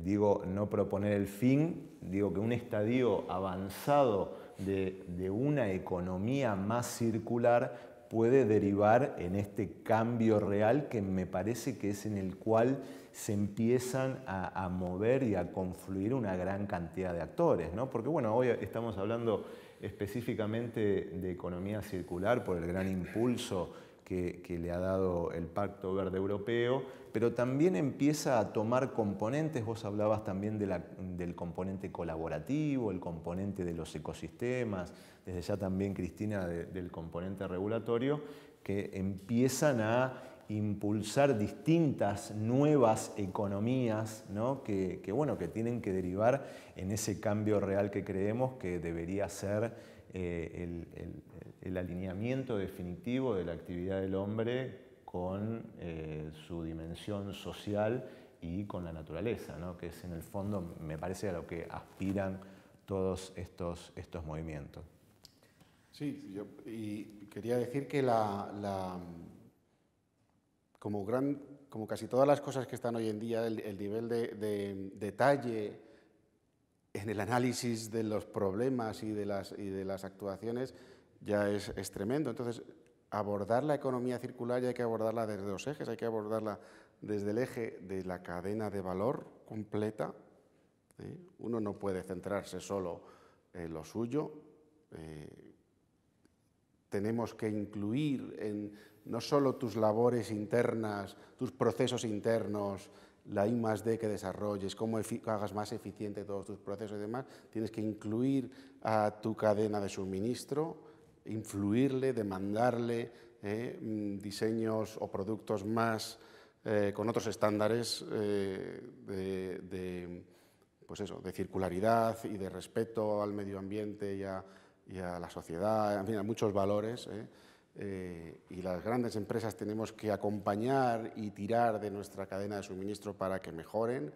digo, no proponer el fin, digo que un estadio avanzado de una economía más circular puede derivar en este cambio real que me parece que es en el cual se empiezan a mover y a confluir una gran cantidad de actores, ¿no? Porque bueno, hoy estamos hablando específicamente de economía circular por el gran impulso que le ha dado el Pacto Verde Europeo, pero también empieza a tomar componentes. Vos hablabas también del componente colaborativo, el componente de los ecosistemas, desde ya también, Cristina, del componente regulatorio, que empiezan a impulsar distintas nuevas economías, ¿no? que tienen que derivar en ese cambio real que creemos que debería ser el alineamiento definitivo de la actividad del hombre con su dimensión social y con la naturaleza, ¿no? Que es en el fondo, me parece, a lo que aspiran todos estos movimientos. Sí, y quería decir que como casi todas las cosas que están hoy en día, el nivel de detalle en el análisis de los problemas y de las actuaciones ya es tremendo. Entonces, abordar la economía circular ya hay que abordarla desde dos ejes, hay que abordarla desde el eje de la cadena de valor completa. Uno no puede centrarse solo en lo suyo. Tenemos que incluir en no solo tus labores internas, tus procesos internos, la I+D que desarrolles, cómo hagas más eficiente todos tus procesos y demás, tienes que incluir a tu cadena de suministro, influirle, demandarle diseños o productos más con otros estándares de circularidad y de respeto al medio ambiente y a la sociedad, en fin, a muchos valores. Y las grandes empresas tenemos que acompañar y tirar de nuestra cadena de suministro para que mejoren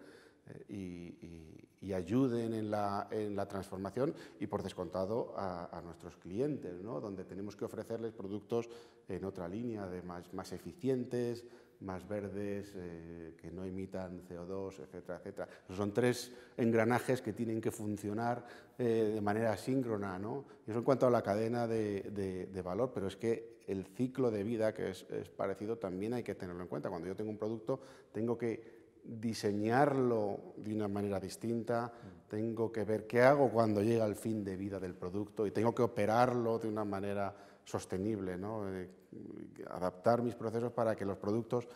y ayuden en la transformación, y por descontado a nuestros clientes, ¿no? Donde tenemos que ofrecerles productos en otra línea, de más eficientes, más verdes, que no emitan CO2, etcétera, etcétera. Son tres engranajes que tienen que funcionar de manera síncrona, ¿no? Eso en cuanto a la cadena de valor, pero es que el ciclo de vida, que es parecido, también hay que tenerlo en cuenta. Cuando yo tengo un producto, tengo que diseñarlo de una manera distinta, tengo que ver qué hago cuando llega el fin de vida del producto y tengo que operarlo de una manera sostenible, ¿no? Adaptar mis procesos para que los productos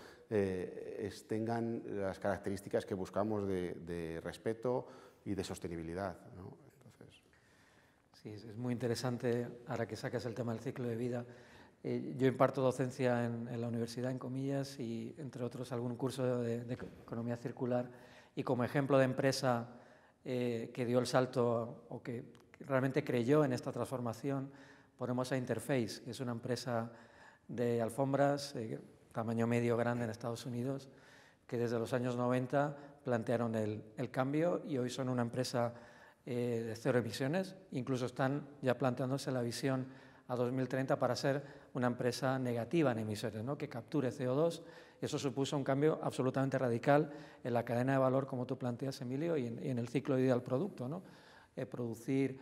tengan las características que buscamos de respeto y de sostenibilidad, ¿no? Entonces... Sí, es muy interesante, ahora que sacas el tema del ciclo de vida, Yo imparto docencia en la universidad, en comillas, y entre otros algún curso de economía circular. Y como ejemplo de empresa que dio el salto o que realmente creyó en esta transformación, ponemos a Interface, que es una empresa de alfombras, tamaño medio grande en Estados Unidos, que desde los años 90 plantearon el cambio y hoy son una empresa de cero emisiones. Incluso están ya planteándose la visión a 2030 para ser una empresa negativa en emisiones, ¿no? Que capture CO2. Eso supuso un cambio absolutamente radical en la cadena de valor, como tú planteas, Emilio, y en el ciclo de vida del producto, ¿no? Producir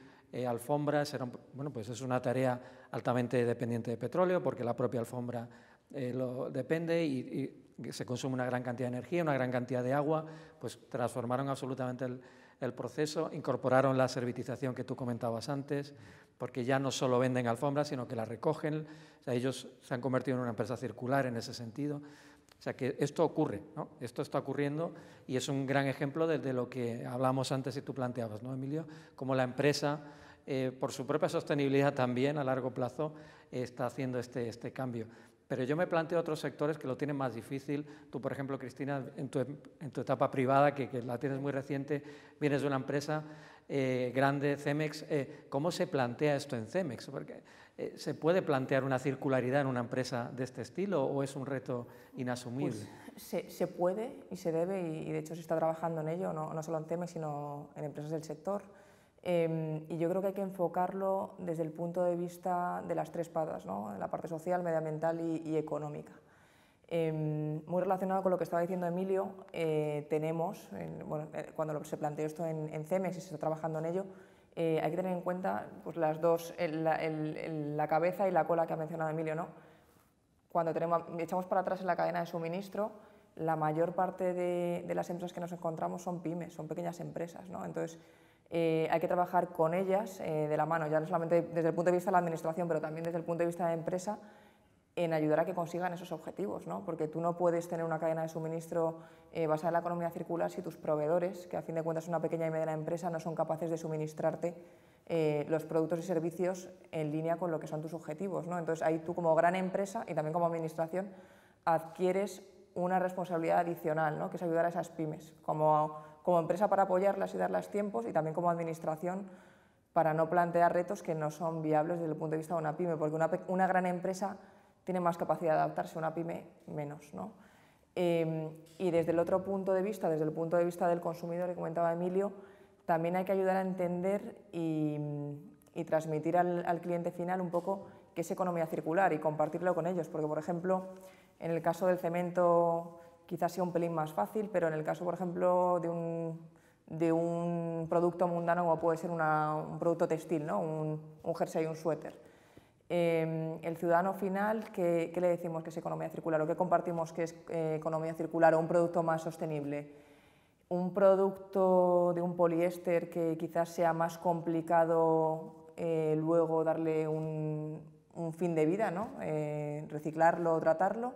alfombras bueno, pues es una tarea altamente dependiente de petróleo, porque la propia alfombra lo depende y se consume una gran cantidad de energía, una gran cantidad de agua. Pues transformaron absolutamente el proceso, incorporaron la servitización que tú comentabas antes, porque ya no solo venden alfombras, sino que las recogen. O sea, ellos se han convertido en una empresa circular en ese sentido. O sea, que esto ocurre, ¿no? Esto está ocurriendo y es un gran ejemplo de lo que hablamos antes y tú planteabas, ¿no, Emilio? Cómo la empresa, por su propia sostenibilidad también a largo plazo, está haciendo este cambio. Pero yo me planteo otros sectores que lo tienen más difícil. Tú, por ejemplo, Cristina, en tu etapa privada, que la tienes muy reciente, vienes de una empresa grande, Cemex. ¿Cómo se plantea esto en Cemex? Porque, ¿se puede plantear una circularidad en una empresa de este estilo o es un reto inasumible? Pues se puede y se debe, y de hecho se está trabajando en ello, no solo en Cemex, sino en empresas del sector. Y yo creo que hay que enfocarlo desde el punto de vista de las tres patas, ¿no? La parte social, medioambiental y económica. Muy relacionado con lo que estaba diciendo Emilio, tenemos, cuando se planteó esto en Cemex y se está trabajando en ello, hay que tener en cuenta pues, las dos, la cabeza y la cola que ha mencionado Emilio, ¿no? Cuando echamos para atrás en la cadena de suministro, la mayor parte de las empresas que nos encontramos son pymes, son pequeñas empresas, ¿no? Entonces, hay que trabajar con ellas de la mano, ya no solamente desde el punto de vista de la administración, pero también desde el punto de vista de la empresa, en ayudar a que consigan esos objetivos, ¿no? Porque tú no puedes tener una cadena de suministro basada en la economía circular si tus proveedores, que a fin de cuentas es una pequeña y mediana empresa, no son capaces de suministrarte los productos y servicios en línea con lo que son tus objetivos, ¿no? Entonces ahí tú como gran empresa y también como administración adquieres una responsabilidad adicional, ¿no? Que es ayudar a esas pymes, como empresa para apoyarlas y darles tiempos, y también como administración para no plantear retos que no son viables desde el punto de vista de una pyme, porque una gran empresa tiene más capacidad de adaptarse, una pyme menos, ¿no? Y desde el otro punto de vista, desde el punto de vista del consumidor que comentaba Emilio, también hay que ayudar a entender y transmitir al cliente final un poco qué es economía circular y compartirlo con ellos, porque por ejemplo, en el caso del cemento quizás sea un pelín más fácil, pero en el caso, por ejemplo, de un producto mundano como puede ser un producto textil, ¿no? un jersey, un suéter. El ciudadano final, ¿qué le decimos que es economía circular o qué compartimos que es economía circular o un producto más sostenible? Un producto de un poliéster que quizás sea más complicado luego darle un fin de vida, ¿no? Reciclarlo o tratarlo,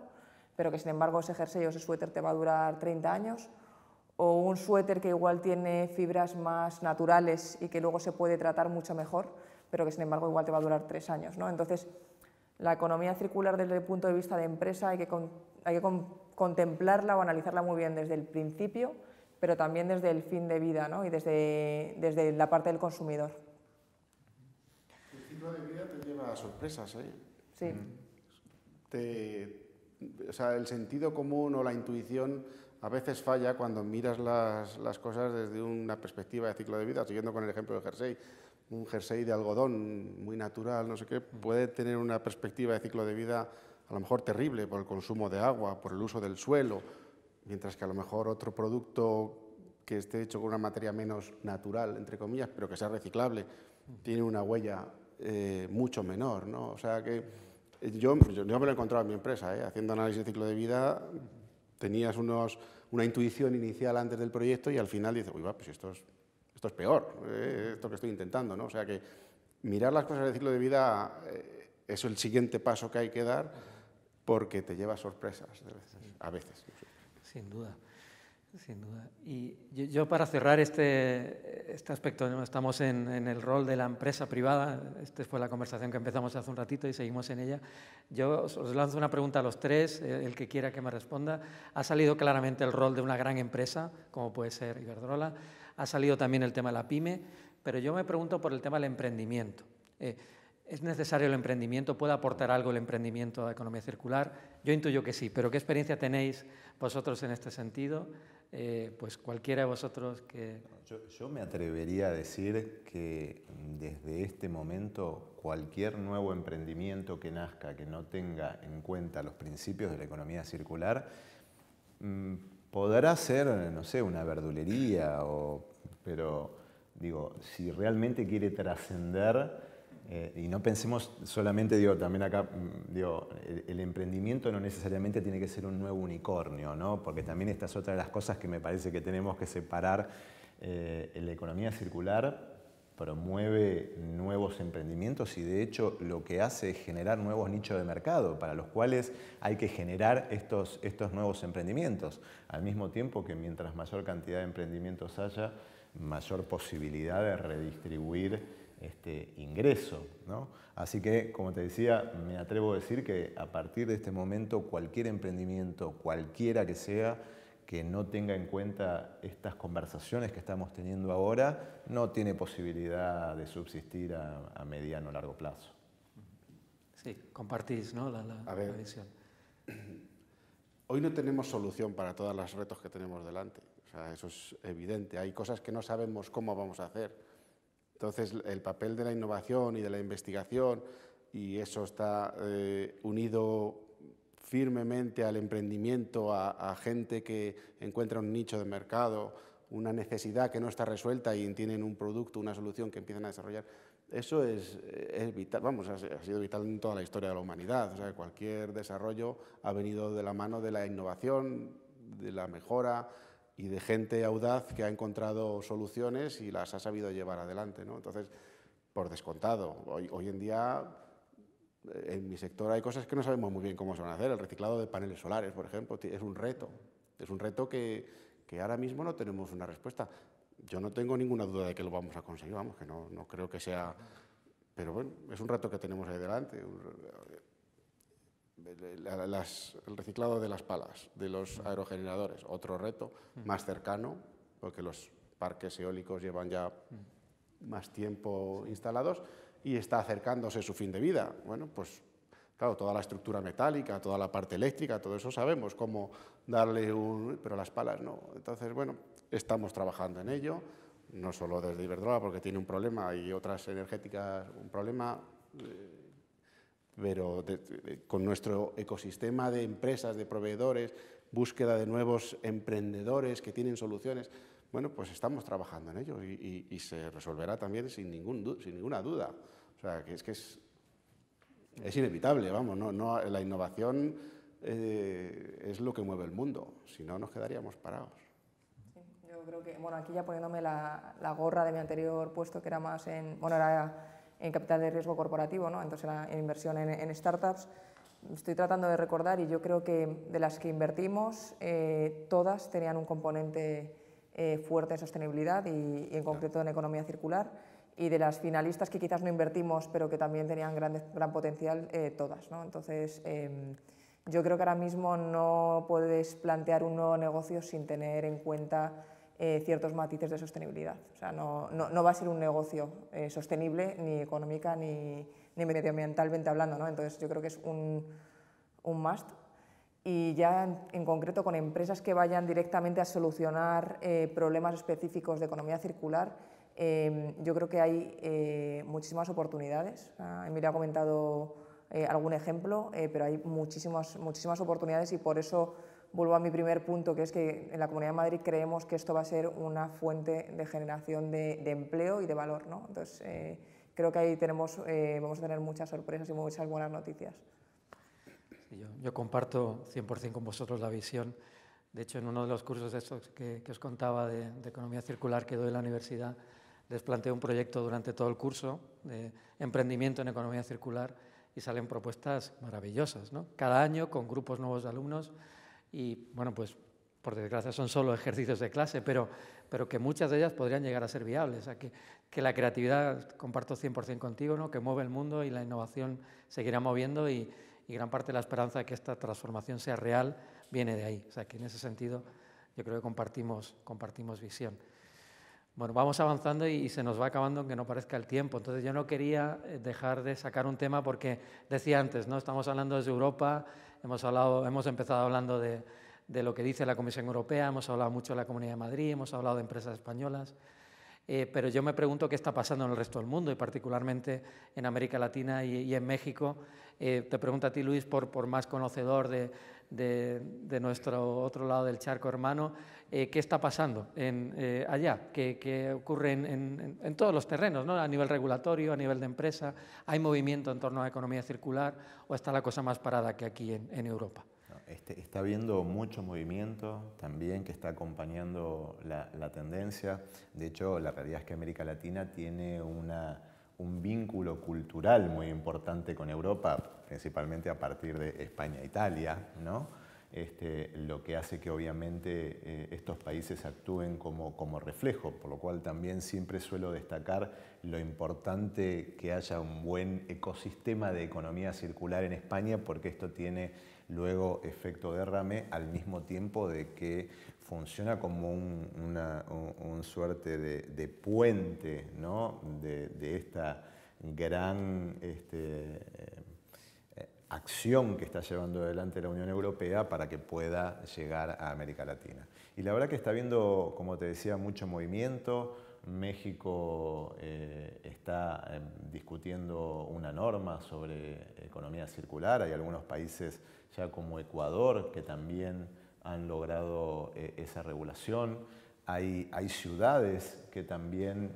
pero que sin embargo ese jersey o ese suéter te va a durar 30 años, o un suéter que igual tiene fibras más naturales y que luego se puede tratar mucho mejor, pero que sin embargo igual te va a durar 3 años, ¿no? Entonces, la economía circular desde el punto de vista de empresa hay que contemplarla o analizarla muy bien desde el principio, pero también desde el fin de vida, ¿no? Y desde la parte del consumidor. El ciclo de vida te lleva a sorpresas, ¿eh? Sí. O sea, el sentido común o la intuición a veces falla cuando miras las cosas desde una perspectiva de ciclo de vida. Siguiendo con el ejemplo del jersey, un jersey de algodón muy natural, no sé qué, puede tener una perspectiva de ciclo de vida a lo mejor terrible por el consumo de agua, por el uso del suelo, mientras que a lo mejor otro producto que esté hecho con una materia menos natural, entre comillas, pero que sea reciclable, tiene una huella mucho menor, ¿no? O sea que yo me lo he encontrado en mi empresa, haciendo análisis de ciclo de vida, tenías una intuición inicial antes del proyecto y al final dices, uy, va, pues esto es peor, esto que estoy intentando, ¿no? O sea que mirar las cosas del ciclo de vida es el siguiente paso que hay que dar porque te lleva sorpresas a veces. Sin duda. Sin duda. Y yo para cerrar este aspecto, ¿no? Estamos en el rol de la empresa privada. Esta fue la conversación que empezamos hace un ratito y seguimos en ella. Yo os lanzo una pregunta a los tres, el que quiera que me responda. Ha salido claramente el rol de una gran empresa, como puede ser Iberdrola. Ha salido también el tema de la pyme, pero yo me pregunto por el tema del emprendimiento. ¿Es necesario el emprendimiento? ¿Puede aportar algo el emprendimiento a la economía circular? Yo intuyo que sí, pero ¿qué experiencia tenéis vosotros en este sentido? Pues cualquiera de vosotros que... Yo me atrevería a decir que desde este momento cualquier nuevo emprendimiento que nazca que no tenga en cuenta los principios de la economía circular podrá ser, no sé, una verdulería, pero digo, si realmente quiere trascender... y no pensemos solamente, también acá, el emprendimiento no necesariamente tiene que ser un nuevo unicornio, ¿no? Porque también esta es otra de las cosas que me parece que tenemos que separar. La economía circular promueve nuevos emprendimientos y de hecho lo que hace es generar nuevos nichos de mercado para los cuales hay que generar estos nuevos emprendimientos. Al mismo tiempo que mientras mayor cantidad de emprendimientos haya, mayor posibilidad de redistribuir ingreso, ¿no? Así que, como te decía, me atrevo a decir que a partir de este momento cualquier emprendimiento, cualquiera que sea, que no tenga en cuenta estas conversaciones que estamos teniendo ahora, no tiene posibilidad de subsistir a mediano o largo plazo. Sí, compartís, ¿no? la visión. Hoy no tenemos solución para todos los retos que tenemos delante. O sea, eso es evidente. Hay cosas que no sabemos cómo vamos a hacer. Entonces, el papel de la innovación y de la investigación, y eso está unido firmemente al emprendimiento, a gente que encuentra un nicho de mercado, una necesidad que no está resuelta y tienen un producto, una solución que empiezan a desarrollar. Eso es vital, vamos, ha sido vital en toda la historia de la humanidad. O sea, cualquier desarrollo ha venido de la mano de la innovación, de la mejora, y de gente audaz que ha encontrado soluciones y las ha sabido llevar adelante, ¿no? Entonces, por descontado, hoy en día en mi sector hay cosas que no sabemos muy bien cómo se van a hacer. El reciclado de paneles solares, por ejemplo, es un reto que ahora mismo no tenemos una respuesta. Yo no tengo ninguna duda de que lo vamos a conseguir, vamos, que no creo que sea... Pero bueno, es un reto que tenemos ahí delante. El reciclado de las palas, de los aerogeneradores, otro reto más cercano, porque los parques eólicos llevan ya más tiempo instalados y está acercándose su fin de vida. Bueno, pues claro, toda la estructura metálica, toda la parte eléctrica, todo eso sabemos cómo darle pero las palas no. Entonces, bueno, estamos trabajando en ello, no solo desde Iberdrola porque tiene un problema y otras energéticas un problema, pero con nuestro ecosistema de empresas, de proveedores, búsqueda de nuevos emprendedores que tienen soluciones, bueno, pues estamos trabajando en ello y se resolverá también sin ninguna duda. O sea, que es inevitable, vamos, la innovación es lo que mueve el mundo, si no nos quedaríamos parados. Sí, yo creo que, bueno, aquí ya poniéndome la gorra de mi anterior puesto, que era más era en capital de riesgo corporativo, ¿no? Entonces era en inversión en startups. Estoy tratando de recordar y yo creo que de las que invertimos, todas tenían un componente fuerte en sostenibilidad y en concreto en economía circular. Y de las finalistas que quizás no invertimos, pero que también tenían gran potencial, todas, ¿no? Entonces, yo creo que ahora mismo no puedes plantear un nuevo negocio sin tener en cuenta ciertos matices de sostenibilidad. O sea, no va a ser un negocio sostenible ni económica ni medioambientalmente hablando, ¿no? Entonces, yo creo que es un must. Y ya en concreto con empresas que vayan directamente a solucionar problemas específicos de economía circular, yo creo que hay muchísimas oportunidades. Emilia ha comentado algún ejemplo, pero hay muchísimas oportunidades y por eso vuelvo a mi primer punto, que es que en la Comunidad de Madrid creemos que esto va a ser una fuente de generación de empleo y de valor, ¿no? Entonces, creo que ahí vamos a tener muchas sorpresas y muchas buenas noticias. Sí, yo comparto 100% con vosotros la visión. De hecho, en uno de los cursos de estos que os contaba de economía circular que doy en la universidad, les planteé un proyecto durante todo el curso de emprendimiento en economía circular y salen propuestas maravillosas, ¿no? Cada año con grupos nuevos de alumnos y, bueno, pues por desgracia son solo ejercicios de clase, pero que muchas de ellas podrían llegar a ser viables. O sea, que la creatividad, comparto 100% contigo, ¿no? Que mueve el mundo y la innovación seguirá moviendo y gran parte de la esperanza de que esta transformación sea real viene de ahí. O sea, que en ese sentido yo creo que compartimos visión. Bueno, vamos avanzando y se nos va acabando aunque no parezca el tiempo. Entonces yo no quería dejar de sacar un tema porque decía antes, ¿no? Estamos hablando desde Europa, hemos empezado hablando de lo que dice la Comisión Europea, hemos hablado mucho de la Comunidad de Madrid, hemos hablado de empresas españolas, pero yo me pregunto qué está pasando en el resto del mundo y particularmente en América Latina y en México. Te pregunto a ti, Luis, por más conocedor de nuestro otro lado del charco hermano, ¿qué está pasando allá? ¿Qué ocurre en todos los terrenos, ¿no? A nivel regulatorio, a nivel de empresa? ¿Hay movimiento en torno a la economía circular o está la cosa más parada que aquí en Europa? Está habiendo mucho movimiento también que está acompañando la tendencia. De hecho, la realidad es que América Latina tiene un vínculo cultural muy importante con Europa, principalmente a partir de España e Italia, ¿no? Lo que hace que obviamente estos países actúen como reflejo, por lo cual también siempre suelo destacar lo importante que haya un buen ecosistema de economía circular en España, porque esto tiene luego efecto derrame al mismo tiempo de que funciona como un suerte de puente, ¿no? de esta gran acción que está llevando adelante la Unión Europea para que pueda llegar a América Latina. Y la verdad que está habiendo, como te decía, mucho movimiento. México está discutiendo una norma sobre economía circular. Hay algunos países ya como Ecuador que también han logrado esa regulación. Hay ciudades que también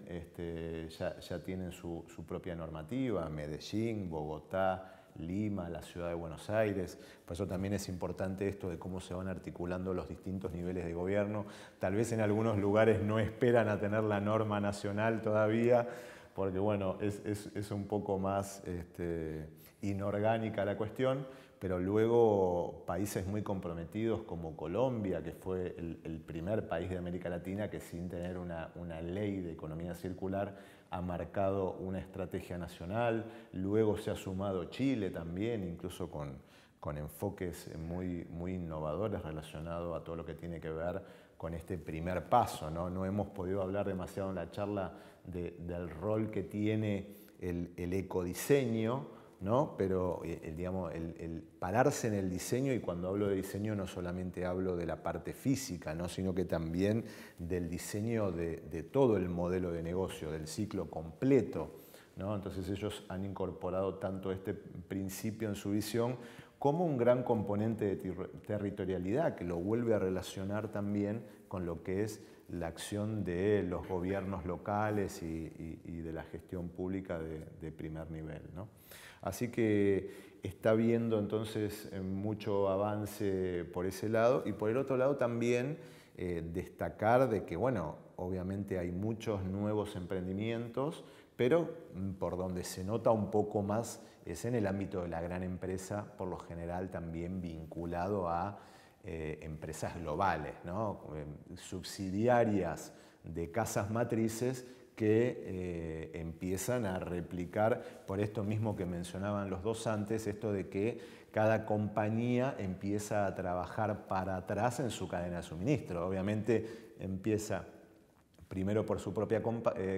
ya tienen su propia normativa, Medellín, Bogotá, Lima, la ciudad de Buenos Aires. Por eso también es importante esto de cómo se van articulando los distintos niveles de gobierno. Tal vez en algunos lugares no esperan a tener la norma nacional todavía, porque bueno, es un poco más inorgánica la cuestión, pero luego países muy comprometidos como Colombia, que fue el primer país de América Latina que sin tener una ley de economía circular ha marcado una estrategia nacional. Luego se ha sumado Chile también, incluso con enfoques muy innovadores relacionados a todo lo que tiene que ver con este primer paso, ¿no? No hemos podido hablar demasiado en la charla del rol que tiene el ecodiseño, ¿no? Pero digamos, el pararse en el diseño, y cuando hablo de diseño no solamente hablo de la parte física, ¿no? Sino que también del diseño de todo el modelo de negocio, del ciclo completo, ¿no? Entonces ellos han incorporado tanto este principio en su visión como un gran componente de territorialidad que lo vuelve a relacionar también con lo que es la acción de los gobiernos locales y de la gestión pública de primer nivel, ¿no? Así que está habiendo entonces mucho avance por ese lado, y por el otro lado también destacar de que, bueno, obviamente hay muchos nuevos emprendimientos, pero por donde se nota un poco más es en el ámbito de la gran empresa, por lo general también vinculado a empresas globales, ¿no? Subsidiarias de casas matrices que empiezan a replicar, por esto mismo que mencionaban los dos antes, esto de que cada compañía empieza a trabajar para atrás en su cadena de suministro. Obviamente empieza primero por su propia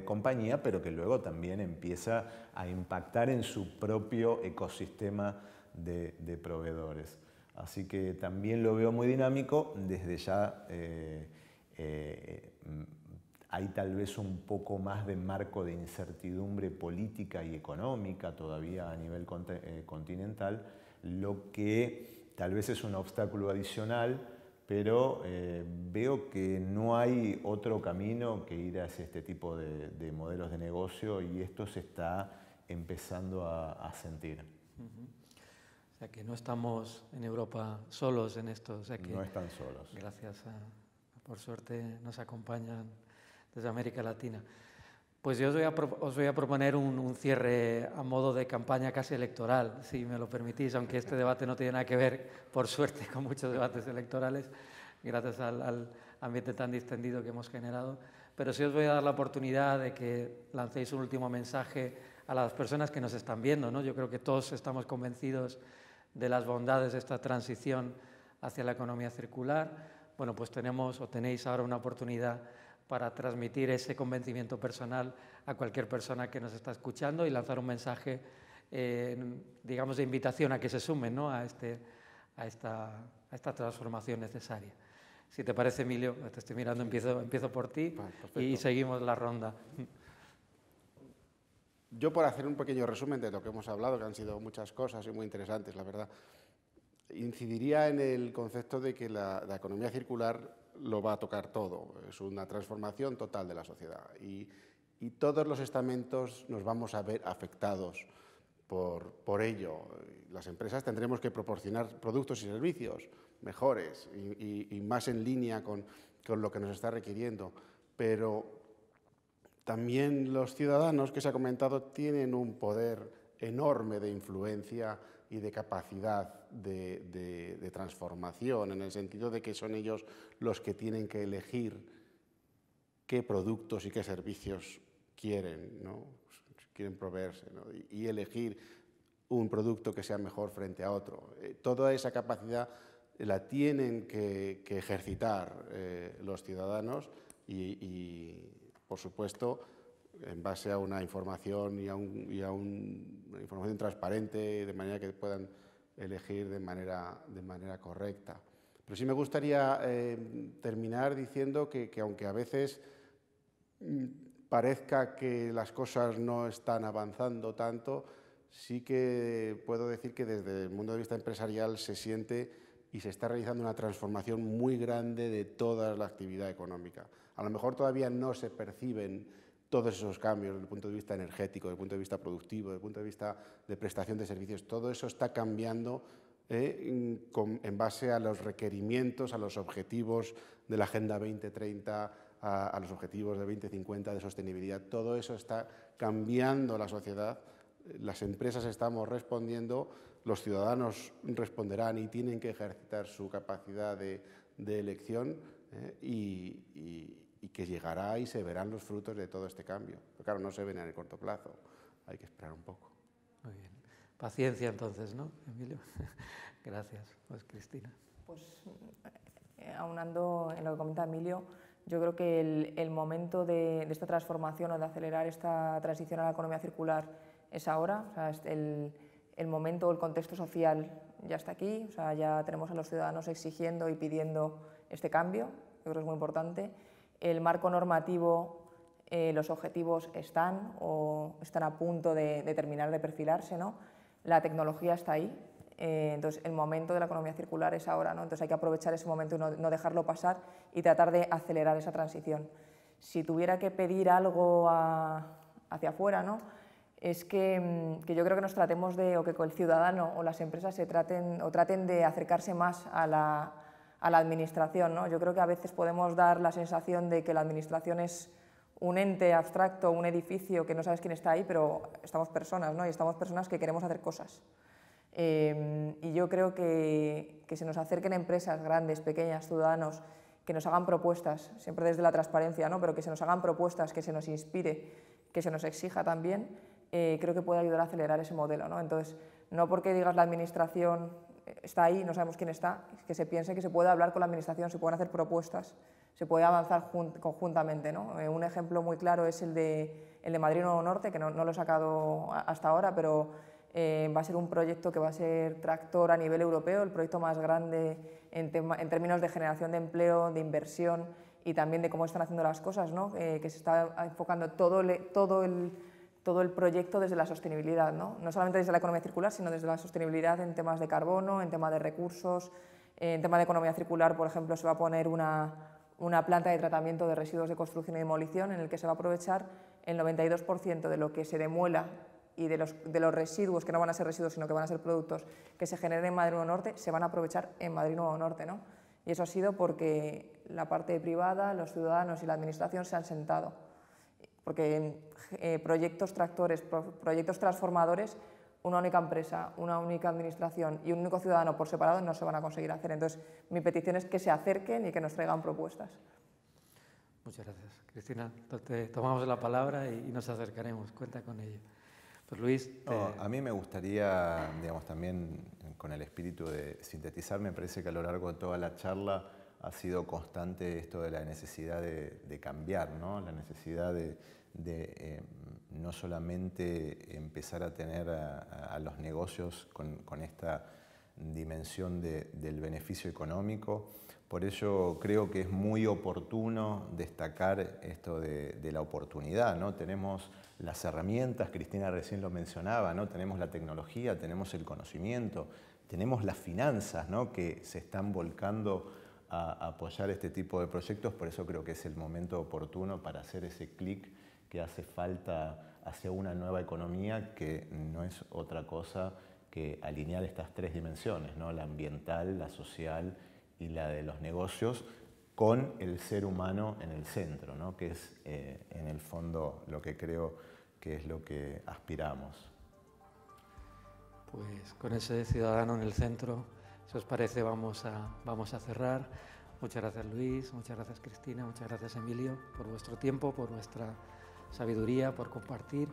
compañía, pero que luego también empieza a impactar en su propio ecosistema de proveedores. Así que también lo veo muy dinámico. Desde ya hay tal vez un poco más de marco de incertidumbre política y económica todavía a nivel continental, lo que tal vez es un obstáculo adicional, pero veo que no hay otro camino que ir hacia este tipo de modelos de negocio, y esto se está empezando a sentir. O sea que no estamos en Europa solos en esto. O sea que no están solos. Gracias por suerte nos acompañan desde América Latina. Pues yo os voy a proponer un cierre a modo de campaña casi electoral, si me lo permitís, aunque este debate no tiene nada que ver, por suerte, con muchos debates electorales. gracias al ambiente tan distendido que hemos generado. Pero sí os voy a dar la oportunidad de que lancéis un último mensaje a las personas que nos están viendo, ¿no? Yo creo que todos estamos convencidos de las bondades de esta transición hacia la economía circular. Bueno, pues tenéis ahora una oportunidad para transmitir ese convencimiento personal a cualquier persona que nos está escuchando y lanzar un mensaje, digamos, de invitación a que se sumen, ¿no? a esta transformación necesaria. Si te parece, Emilio, te estoy mirando, empiezo por ti y seguimos la ronda. Yo, por hacer un pequeño resumen de lo que hemos hablado, que han sido muchas cosas y muy interesantes, la verdad, incidiría en el concepto de que la economía circular lo va a tocar todo. Es una transformación total de la sociedad y todos los estamentos nos vamos a ver afectados por ello. Las empresas tendremos que proporcionar productos y servicios mejores y más en línea con lo que nos está requiriendo, pero también los ciudadanos, que se ha comentado, tienen un poder enorme de influencia y de capacidad de transformación, en el sentido de que son ellos los que tienen que elegir qué productos y qué servicios quieren, ¿no? Quieren proveerse, ¿no? Y elegir un producto que sea mejor frente a otro. Toda esa capacidad la tienen que ejercitar los ciudadanos y, por supuesto, en base a una información y a una información transparente, de manera que puedan elegir de manera correcta. Pero sí me gustaría terminar diciendo que aunque a veces parezca que las cosas no están avanzando tanto, sí que puedo decir que desde el mundo de vista empresarial se siente y se está realizando una transformación muy grande de toda la actividad económica. A lo mejor todavía no se perciben todos esos cambios desde el punto de vista energético, desde el punto de vista productivo, desde el punto de vista de prestación de servicios. Todo eso está cambiando en base a los requerimientos, a los objetivos de la Agenda 2030, a los objetivos de 2050 de sostenibilidad. Todo eso está cambiando la sociedad. Las empresas estamos respondiendo, los ciudadanos responderán y tienen que ejercitar su capacidad de elección y que llegará y se verán los frutos de todo este cambio. Pero claro, no se ven en el corto plazo, hay que esperar un poco. Muy bien. Paciencia entonces, ¿no, Emilio? Gracias. Pues Cristina. Pues aunando en lo que comenta Emilio, yo creo que el momento de esta transformación o de acelerar esta transición a la economía circular es ahora. O sea, el momento, el contexto social ya está aquí, o sea, ya tenemos a los ciudadanos exigiendo y pidiendo este cambio, yo creo que es muy importante. El marco normativo, los objetivos están a punto de terminar de perfilarse, ¿no? La tecnología está ahí, entonces el momento de la economía circular es ahora, ¿no? Entonces hay que aprovechar ese momento y no dejarlo pasar y tratar de acelerar esa transición. Si tuviera que pedir algo hacia afuera, ¿no? Es que yo creo que nos tratemos o que el ciudadano o las empresas traten de acercarse más a la administración, ¿no? Yo creo que a veces podemos dar la sensación de que la administración es un ente abstracto, un edificio que no sabes quién está ahí, pero estamos personas, ¿no? Y estamos personas que queremos hacer cosas. Y yo creo que se nos acerquen empresas grandes, pequeñas, ciudadanos, que nos hagan propuestas, siempre desde la transparencia, ¿no? Pero que se nos hagan propuestas, que se nos inspire, que se nos exija también, creo que puede ayudar a acelerar ese modelo, ¿no? Entonces, no porque digas la administración está ahí, no sabemos quién está, que se piense que se puede hablar con la administración, se pueden hacer propuestas, se puede avanzar conjuntamente, ¿no? Un ejemplo muy claro es el de Madrid Nuevo Norte, que no lo he sacado hasta ahora, pero va a ser un proyecto que va a ser tractor a nivel europeo, el proyecto más grande en términos de generación de empleo, de inversión y también de cómo están haciendo las cosas, ¿no? Que se está enfocando todo el proyecto desde la sostenibilidad, ¿no? No solamente desde la economía circular, sino desde la sostenibilidad en temas de carbono, en temas de recursos, en temas de economía circular, por ejemplo, se va a poner una planta de tratamiento de residuos de construcción y demolición en el que se va a aprovechar el 92% de lo que se demuela y de los residuos, que no van a ser residuos, sino que van a ser productos que se generen en Madrid Nuevo Norte, se van a aprovechar en Madrid Nuevo Norte, ¿no? Y eso ha sido porque la parte privada, los ciudadanos y la administración se han sentado. Porque proyectos tractores, proyectos transformadores una única empresa, una única administración y un único ciudadano por separado no se van a conseguir hacer. Entonces, mi petición es que se acerquen y que nos traigan propuestas. Muchas gracias, Cristina. Entonces, tomamos la palabra y nos acercaremos. Cuenta con ello. Pues Luis... A mí me gustaría, digamos, también con el espíritu de sintetizar, me parece que a lo largo de toda la charla ha sido constante esto de la necesidad de cambiar, ¿no? La necesidad de no solamente empezar a tener a los negocios con esta dimensión del beneficio económico. Por ello creo que es muy oportuno destacar esto de la oportunidad, ¿no? Tenemos las herramientas, Cristina recién lo mencionaba, ¿no? Tenemos la tecnología, tenemos el conocimiento, tenemos las finanzas, ¿no? Que se están volcando a apoyar este tipo de proyectos, por eso creo que es el momento oportuno para hacer ese clic que hace falta hacia una nueva economía que no es otra cosa que alinear estas tres dimensiones, ¿no? La ambiental, la social y la de los negocios, con el ser humano en el centro, ¿no? Que es en el fondo lo que creo que es lo que aspiramos. Pues con ese ciudadano en el centro, si os parece, vamos a cerrar. Muchas gracias Luis, muchas gracias Cristina, muchas gracias Emilio por vuestro tiempo, por vuestra sabiduría, por compartir,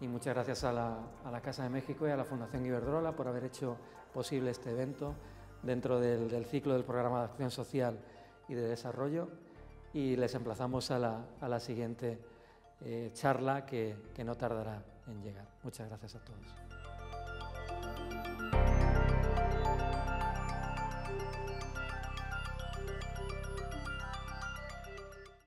y muchas gracias a la Casa de México y a la Fundación Iberdrola por haber hecho posible este evento dentro del ciclo del Programa de Acción Social y de Desarrollo, y les emplazamos a la siguiente charla que no tardará en llegar. Muchas gracias a todos.